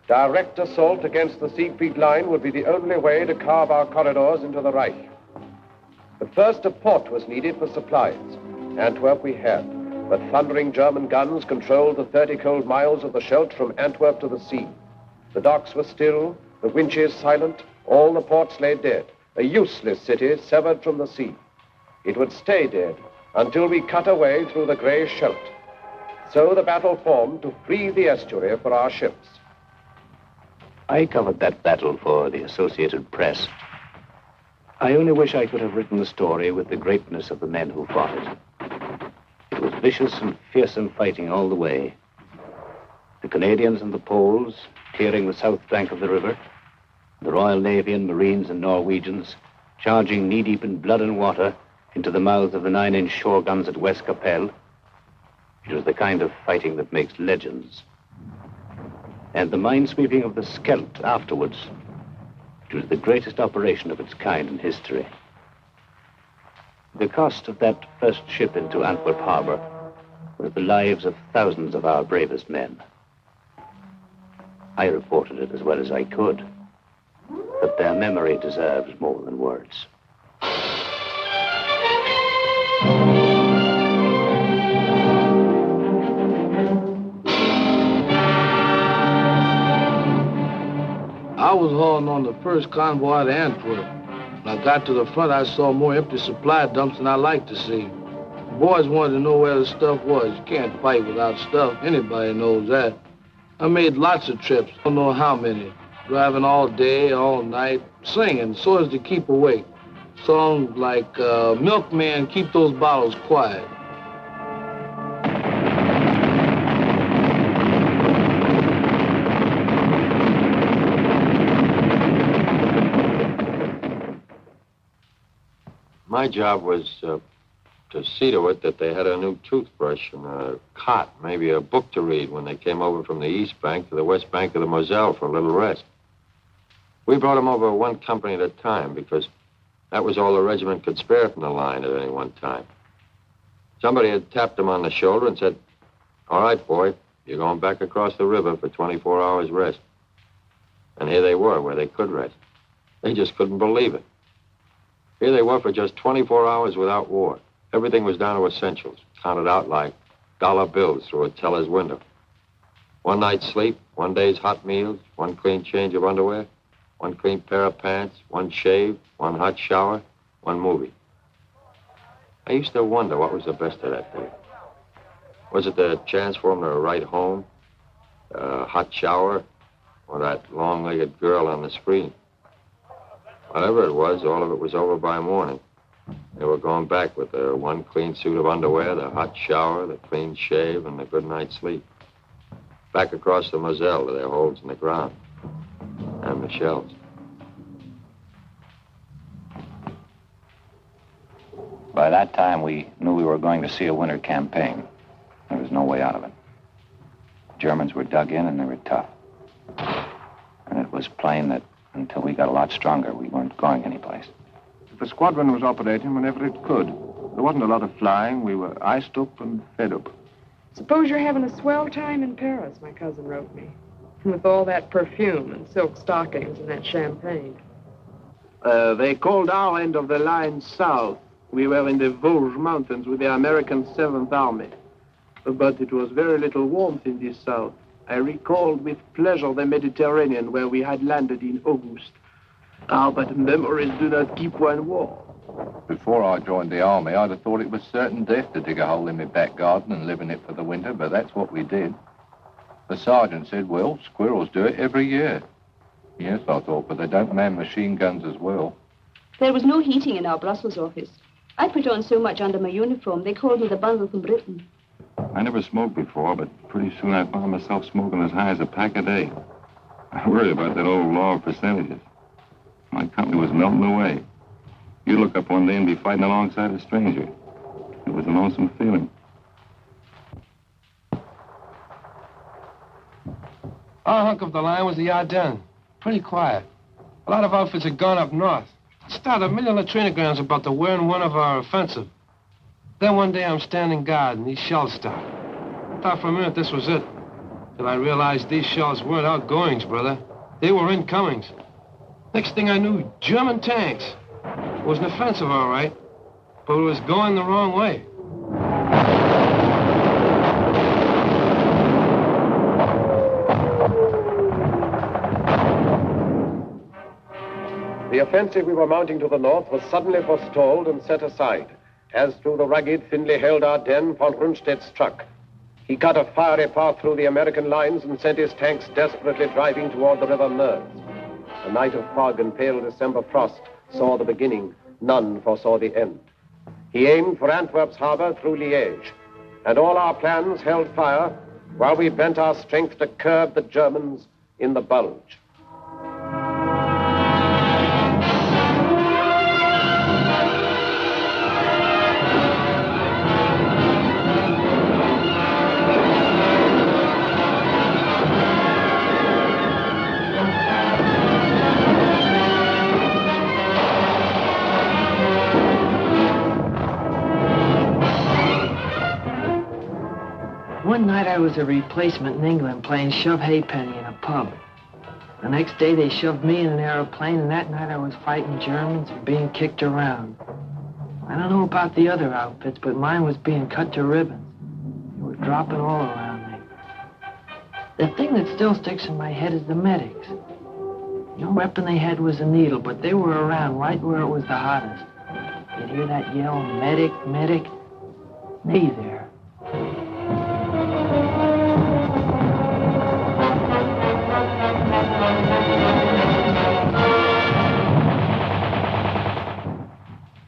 Direct assault against the Siegfried Line would be the only way to carve our corridors into the Reich. But first a port was needed for supplies. Antwerp we had, but thundering German guns controlled the 30 cold miles of the Scheldt from Antwerp to the sea. The docks were still, the winches silent, all the ports lay dead, a useless city severed from the sea. It would stay dead until we cut a way through the grey Scheldt. So the battle formed to free the estuary for our ships. I covered that battle for the Associated Press. I only wish I could have written the story with the greatness of the men who fought it. It was vicious and fearsome fighting all the way. The Canadians and the Poles clearing the south bank of the river, the Royal Navy and Marines and Norwegians charging knee-deep in blood and water into the mouths of the 9-inch shore guns at West Capelle. It was the kind of fighting that makes legends. And the minesweeping of the Scheldt afterwards. It was the greatest operation of its kind in history. The cost of that first ship into Antwerp harbor was the lives of thousands of our bravest men. I reported it as well as I could, but their memory deserves more than words. I was hauling on the first convoy to Antwerp. When I got to the front, I saw more empty supply dumps than I liked to see. The boys wanted to know where the stuff was. You can't fight without stuff. Anybody knows that. I made lots of trips, don't know how many. Driving all day, all night, singing so as to keep awake. Songs like, Milkman, Keep Those Bottles Quiet. My job was to see to it that they had a new toothbrush and a cot, maybe a book to read when they came over from the east bank to the west bank of the Moselle for a little rest. We brought them over one company at a time because that was all the regiment could spare from the line at any one time. Somebody had tapped them on the shoulder and said, "All right, boy, you're going back across the river for 24 hours rest." And here they were, where they could rest. They just couldn't believe it. Here they were for just 24 hours without war. Everything was down to essentials, counted out like dollar bills through a teller's window. One night's sleep, one day's hot meals, one clean change of underwear, one clean pair of pants, one shave, one hot shower, one movie. I used to wonder what was the best of that day. Was it the chance for them to write home, a hot shower, or that long-legged girl on the screen? Whatever it was, all of it was over by morning. They were going back with their one clean suit of underwear, the hot shower, the clean shave, and the good night's sleep. Back across the Moselle to their holes in the ground and the shells. By that time, we knew we were going to see a winter campaign. There was no way out of it. Germans were dug in and they were tough. And it was plain that until we got a lot stronger, we weren't going anyplace. The squadron was operating whenever it could. There wasn't a lot of flying. We were iced up and fed up. Suppose you're having a swell time in Paris, my cousin wrote me. With all that perfume and silk stockings and that champagne. They called our end of the line south. We were in the Vosges Mountains with the American 7th Army. But it was very little warmth in this south. I recalled with pleasure the Mediterranean where we had landed in August. Ah, but memories do not keep one warm. Before I joined the army, I'd have thought it was certain death to dig a hole in my back garden and live in it for the winter, but that's what we did. The sergeant said, well, squirrels do it every year. Yes, I thought, but they don't man machine guns as well. There was no heating in our Brussels office. I put on so much under my uniform, they called me the bundle from Britain. I never smoked before, but pretty soon I found myself smoking as high as a pack a day. I worried about that old law of percentages. My company was melting away. You'd look up one day and be fighting alongside a stranger. It was a lonesome feeling. Our hunk of the line was the Ardennes. Pretty quiet. A lot of outfits had gone up north. Started a million latrinograms about the where and when of our offensive. Then one day I'm standing guard and these shells start. I thought for a minute this was it. Till I realized these shells weren't outgoings, brother. They were incomings. Next thing I knew, German tanks. It was an offensive, all right, but it was going the wrong way. The offensive we were mounting to the north was suddenly forestalled and set aside, as through the rugged, thinly held Ardennes, von Rundstedt struck. He cut a fiery path through the American lines and sent his tanks desperately driving toward the River Meuse. A night of fog and pale December frost saw the beginning. None foresaw the end. He aimed for Antwerp's harbor through Liège, and all our plans held fire while we bent our strength to curb the Germans in the Bulge. One night I was a replacement in England playing shove halfpenny in a pub. The next day they shoved me in an aeroplane, and that night I was fighting Germans and being kicked around. I don't know about the other outfits, but mine was being cut to ribbons. They were dropping all around me. The thing that still sticks in my head is the medics. No weapon they had was a needle, but they were around right where it was the hottest. You'd hear that yell, medic, medic. Me there.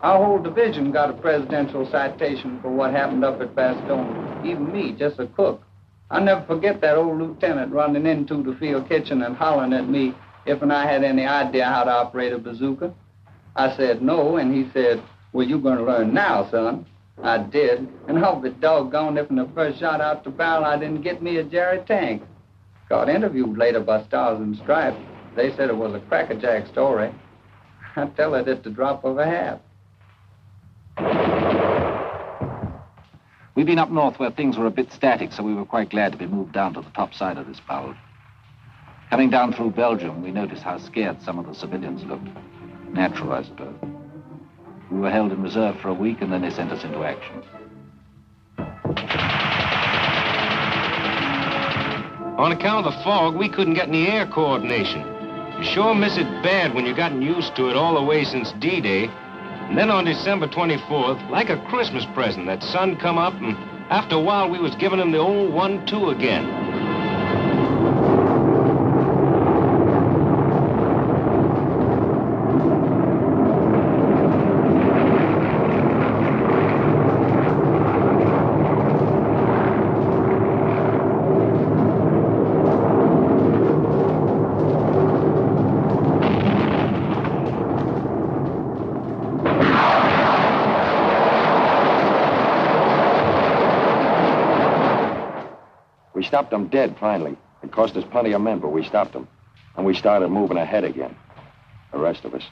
Our whole division got a presidential citation for what happened up at Bastogne. Even me, just a cook. I'll never forget that old lieutenant running into the field kitchen and hollering at me if I had any idea how to operate a bazooka. I said no, and he said, well, you're going to learn now, son. I did, and I'll be doggone if in the first shot out the barrel I didn't get me a Jerry tank. Got interviewed later by Stars and Stripes. They said it was a crackerjack story. I tell it at the drop of a hat. We've been up north where things were a bit static, so we were quite glad to be moved down to the top side of this bulge. Coming down through Belgium, we noticed how scared some of the civilians looked. Natural, I suppose. We were held in reserve for a week, and then they sent us into action. On account of the fog, we couldn't get any air coordination. You sure miss it bad when you've gotten used to it all the way since D-Day. And then on December 24th, like a Christmas present, that sun come up, and after a while we was giving him the old 1-2 again. We stopped them dead, finally. It cost us plenty of men, but we stopped them. And we started moving ahead again. The rest of us.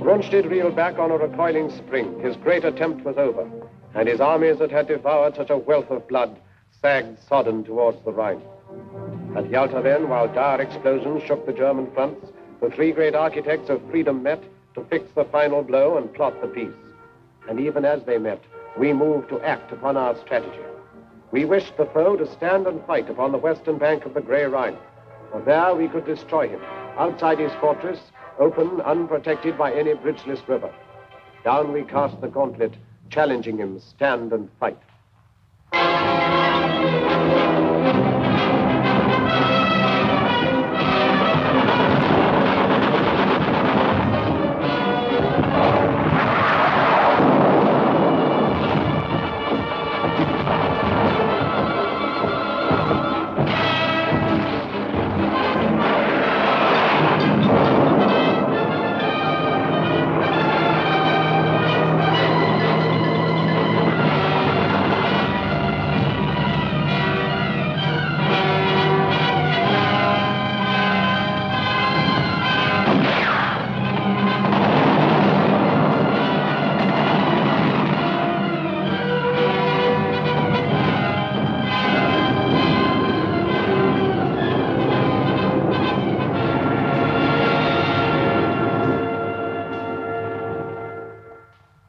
Rundstedt reeled back on a recoiling spring. His great attempt was over, and his armies that had devoured such a wealth of blood sagged sodden towards the Rhine. At Yalta then, while dire explosions shook the German fronts, the three great architects of freedom met to fix the final blow and plot the peace. And even as they met, we moved to act upon our strategy. We wished the foe to stand and fight upon the western bank of the Grey Rhine, for there we could destroy him, outside his fortress, open, unprotected by any bridgeless river. Down we cast the gauntlet, challenging him, stand and fight.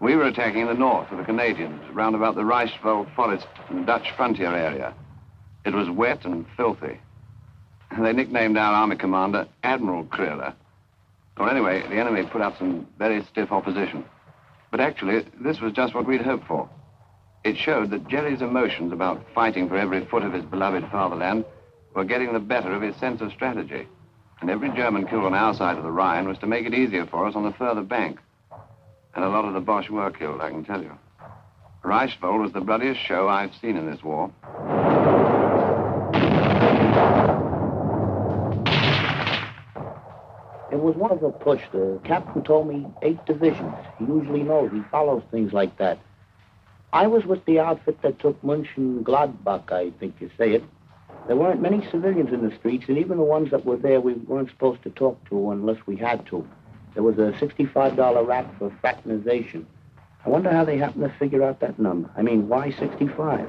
We were attacking the north of the Canadians, round about the Reichswald forest and Dutch frontier area. It was wet and filthy. They nicknamed our army commander Admiral Kriller. Well, anyway, the enemy put up some very stiff opposition. But actually, this was just what we'd hoped for. It showed that Jerry's emotions about fighting for every foot of his beloved fatherland were getting the better of his sense of strategy. And every German killed on our side of the Rhine was to make it easier for us on the further bank. And a lot of the Boche were killed, I can tell you. Reichswald was the bloodiest show I've seen in this war. It was one of a push. The captain told me 8 divisions. He usually knows. He follows things like that. I was with the outfit that took Mönchengladbach, I think you say it. There weren't many civilians in the streets, and even the ones that were there we weren't supposed to talk to unless we had to. There was a $65 rap for fraternization. I wonder how they happened to figure out that number. I mean, why 65?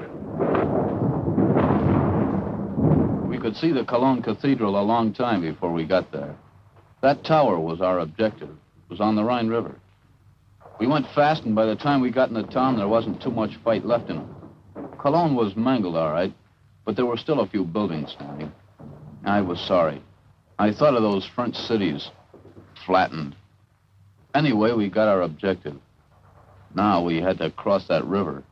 We could see the Cologne Cathedral a long time before we got there. That tower was our objective. It was on the Rhine River. We went fast, and by the time we got into town, there wasn't too much fight left in it. Cologne was mangled, all right, but there were still a few buildings standing. I was sorry. I thought of those French cities, flattened. Anyway, we got our objective. Now we had to cross that river.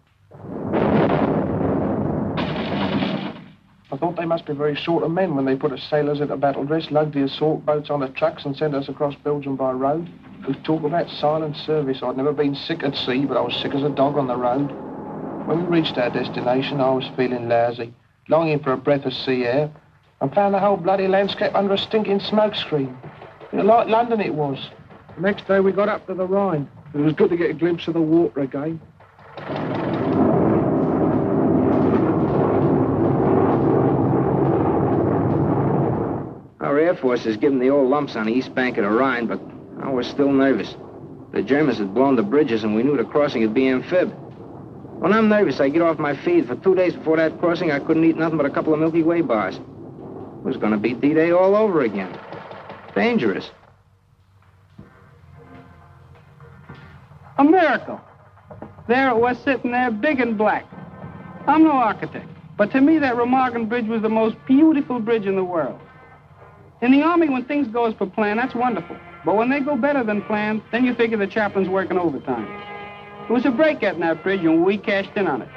I thought they must be very short of men when they put us sailors into battle dress, lugged the assault boats on the trucks and sent us across Belgium by road. We talk about silent service. I'd never been sick at sea, but I was sick as a dog on the road. When we reached our destination, I was feeling lousy, longing for a breath of sea air, and found the whole bloody landscape under a stinking smoke screen. Like London it was. The next day we got up to the Rhine. It was good to get a glimpse of the water again. Our Air Force is giving the old lumps on the east bank of the Rhine, but I was still nervous. The Germans had blown the bridges, and we knew the crossing would be amphib. When I'm nervous, I get off my feed. For 2 days before that crossing, I couldn't eat nothing but a couple of Milky Way bars. It was going to be D-Day all over again. Dangerous. A miracle. There it was sitting there, big and black. I'm no architect, but to me that Remagen Bridge was the most beautiful bridge in the world. In the Army, when things go as per plan, that's wonderful. But when they go better than planned, then you figure the chaplain's working overtime. It was a break getting that bridge, and we cashed in on it.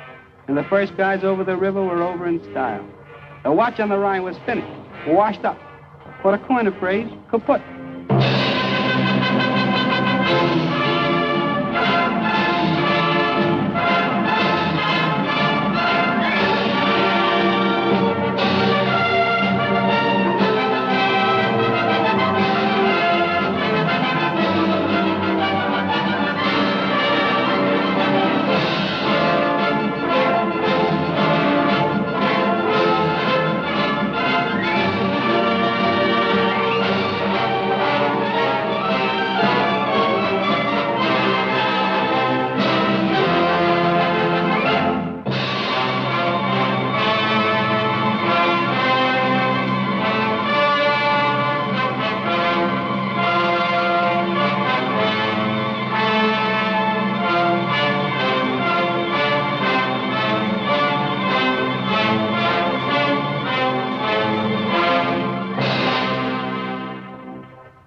And the first guys over the river were over in style. The watch on the Rhine was finished, washed up. or to coin a phrase, kaput.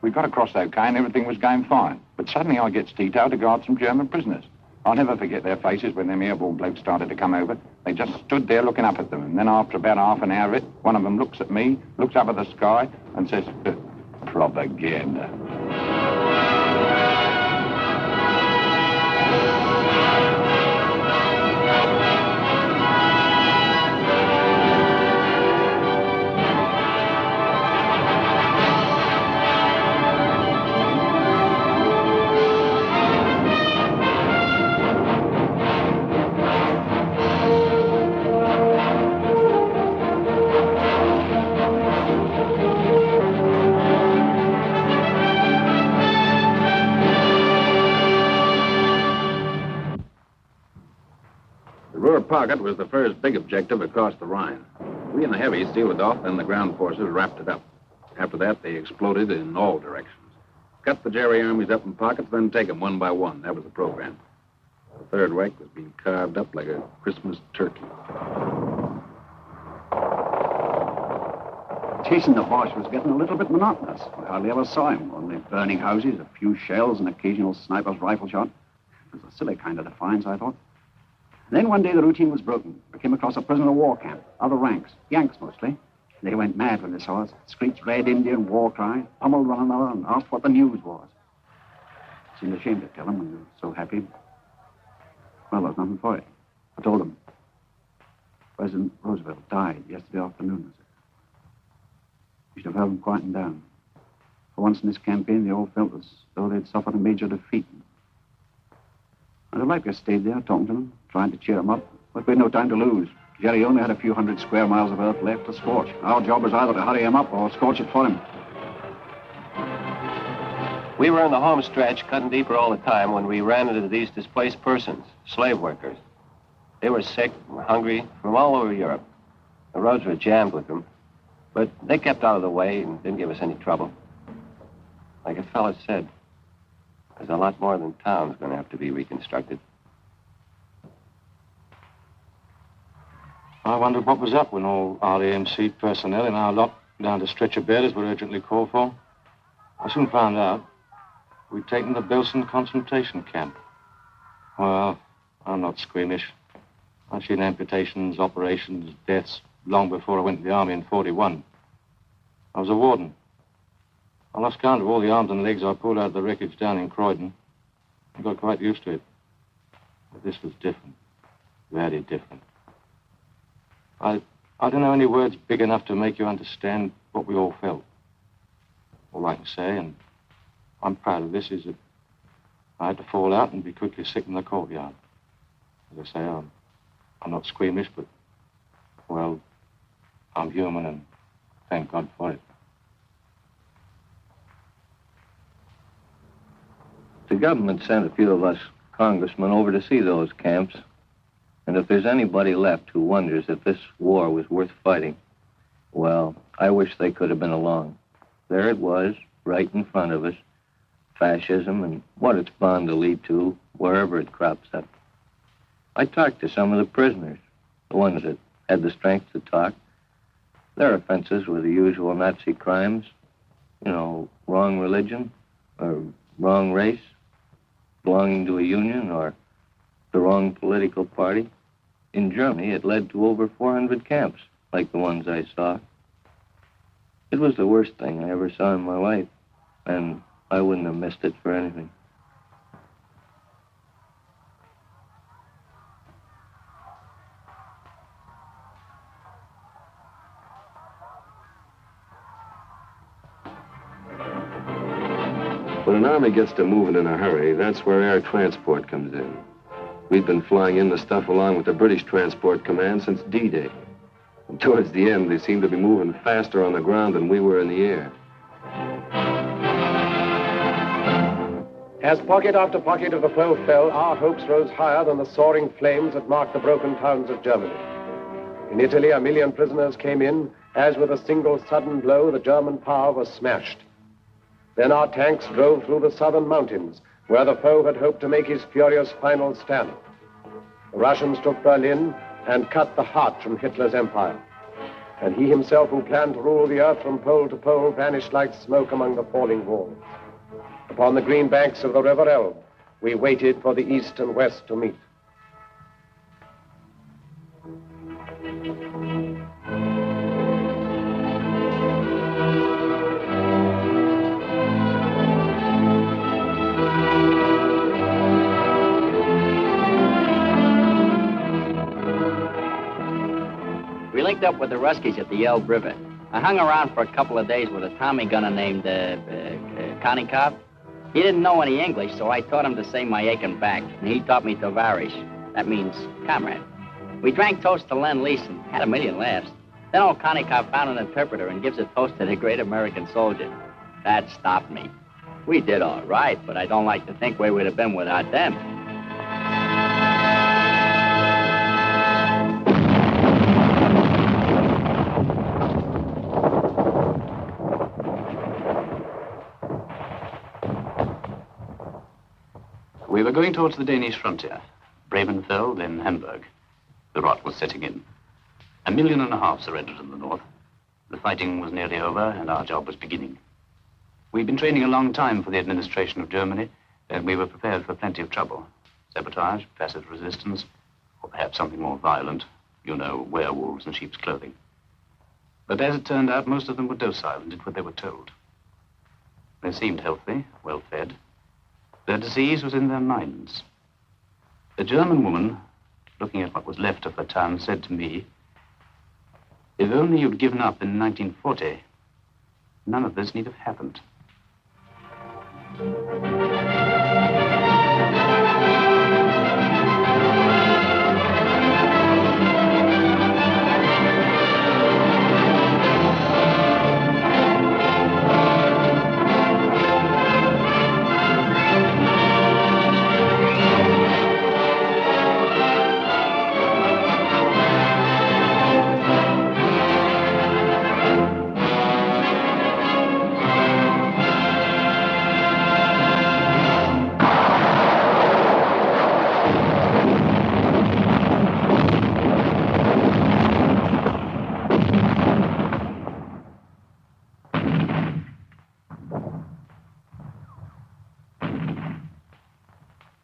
We got across okay and everything was going fine. But suddenly I gets detailed to guard some German prisoners. I'll never forget their faces when them airborne blokes started to come over. They just stood there looking up at them. And then after about half an hour of it, one of them looks at me, looks up at the sky, and says, propaganda. Ruhr Pocket was the first big objective across the Rhine. We and the heavies sealed it off, then the ground forces wrapped it up. After that, they exploded in all directions. Cut the Jerry armies up in pockets, then take them one by one. That was the program. The Third Reich was being carved up like a Christmas turkey. Chasing the Boche was getting a little bit monotonous. We hardly ever saw him. Only burning houses, a few shells, and occasional sniper's rifle shot. It was a silly kind of defiance, I thought. Then one day the routine was broken. We came across a prisoner of war camp, other ranks, Yanks mostly. They went mad when they saw us, screeched Red Indian war cry, pummeled one another, and asked what the news was. Seemed ashamed to tell them when they were so happy. Well, there was nothing for it. I told them. President Roosevelt died yesterday afternoon. We should have held them quieting down. For once in this campaign, they all felt as though they'd suffered a major defeat. I'd have liked to have stayed there, talking to them, trying to cheer them up. But we had no time to lose. Jerry only had a few hundred square miles of earth left to scorch. Our job was either to hurry him up or scorch it for him. We were in the home stretch, cutting deeper all the time, when we ran into these displaced persons, slave workers. They were sick and hungry from all over Europe. The roads were jammed with them, but they kept out of the way and didn't give us any trouble. Like a fellow said, there's a lot more than town's going to have to be reconstructed. I wondered what was up when all RAMC personnel in our lot down to stretcher bearers were urgently called for. I soon found out we'd taken the Belsen concentration camp. Well, I'm not squeamish. I've seen amputations, operations, deaths long before I went to the army in 41. I was a warden. I lost count of all the arms and legs I pulled out of the wreckage down in Croydon. I got quite used to it. But this was different. Very different. I don't know any words big enough to make you understand what we all felt. All I can say, and I'm proud of this, is that I had to fall out and be quickly sick in the courtyard. As I say, I'm not squeamish, but, well, I'm human, and thank God for it. The government sent a few of us congressmen over to see those camps. And if there's anybody left who wonders if this war was worth fighting, well, I wish they could have been along. There it was, right in front of us. Fascism and what it's bound to lead to, wherever it crops up. I talked to some of the prisoners, the ones that had the strength to talk. Their offenses were the usual Nazi crimes. You know, wrong religion, or wrong race, belonging to a union, or the wrong political party. In Germany, it led to over 400 camps, like the ones I saw. It was the worst thing I ever saw in my life, and I wouldn't have missed it for anything. When an army gets to moving in a hurry, that's where air transport comes in. We'd been flying in the stuff along with the British Transport Command since D-Day. And towards the end, they seemed to be moving faster on the ground than we were in the air. As pocket after pocket of the foe fell, our hopes rose higher than the soaring flames that marked the broken towns of Germany. In Italy, 1 million prisoners came in, as with a single sudden blow, the German power was smashed. Then our tanks drove through the southern mountains, where the foe had hoped to make his furious final stand. The Russians took Berlin and cut the heart from Hitler's empire. And he himself, who planned to rule the earth from pole to pole, vanished like smoke among the falling walls. Upon the green banks of the River Elbe, we waited for the East and West to meet. We linked up with the Ruskies at the Elbe River. I hung around for a couple of days with a Tommy gunner named Konikov. He didn't know any English, so I taught him to say my aching back, and he taught me Tovarish. That means comrade. We drank toast to Lend-Lease and had a million laughs. Then old Konikov found an interpreter and gives a toast to the great American soldier. That stopped me. We did all right, but I don't like to think where we'd have been without them. We were going towards the Danish frontier, Bremenfeld, then Hamburg. The rot was setting in. 1.5 million surrendered in the north. The fighting was nearly over, and our job was beginning. We'd been training a long time for the administration of Germany, and we were prepared for plenty of trouble. Sabotage, passive resistance, or perhaps something more violent. You know, werewolves in sheep's clothing. But as it turned out, most of them were docile and did what they were told. They seemed healthy, well-fed. Their disease was in their minds. A German woman, looking at what was left of her town, said to me, "If only you'd given up in 1940, none of this need have happened."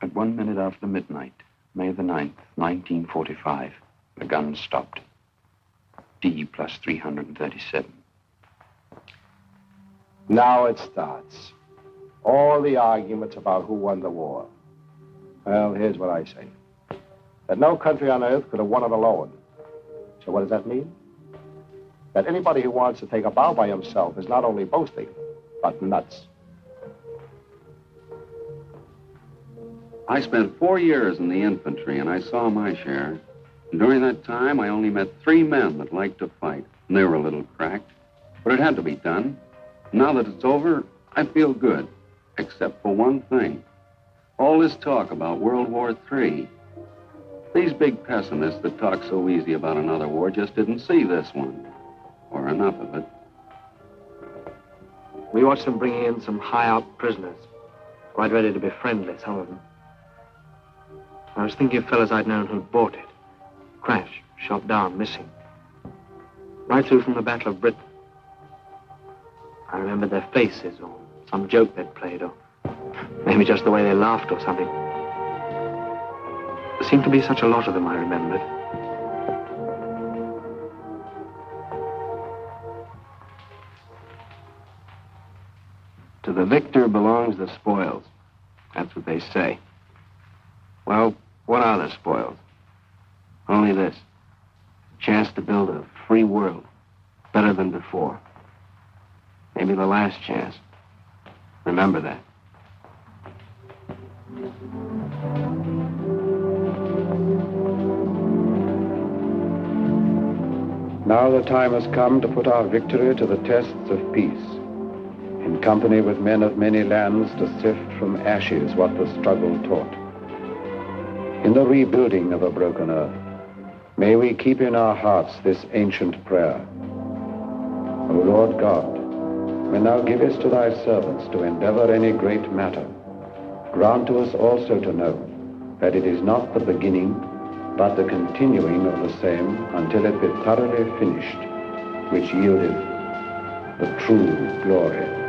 At 1 minute after midnight, May the 9th, 1945, the guns stopped. D plus 337. Now it starts. All the arguments about who won the war. Well, here's what I say. That no country on earth could have won it alone. So what does that mean? That anybody who wants to take a bow by himself is not only boasting, but nuts. I spent 4 years in the infantry, and I saw my share. And during that time, I only met 3 men that liked to fight. And they were a little cracked, but it had to be done. Now that it's over, I feel good, except for one thing. All this talk about World War III. These big pessimists that talk so easy about another war just didn't see this one, or enough of it. We watched them bringing in some high-out prisoners, quite ready to be friendly, some of them. I was thinking of fellas I'd known who'd bought it. Crashed, shot down, missing. Right through from the Battle of Britain. I remembered their faces, or some joke they'd played, or maybe just the way they laughed or something. There seemed to be such a lot of them, I remembered. the victor belongs the spoils. That's what they say. Well, what are the spoils? Only this. A chance to build a free world, better than before. Maybe the last chance. Remember that. Now the time has come to put our victory to the tests of peace, in company with men of many lands to sift from ashes what the struggle taught. In the rebuilding of a broken earth, may we keep in our hearts this ancient prayer. O Lord God, when thou givest to thy servants to endeavor any great matter, grant to us also to know that it is not the beginning, but the continuing of the same until it be thoroughly finished, which yieldeth the true glory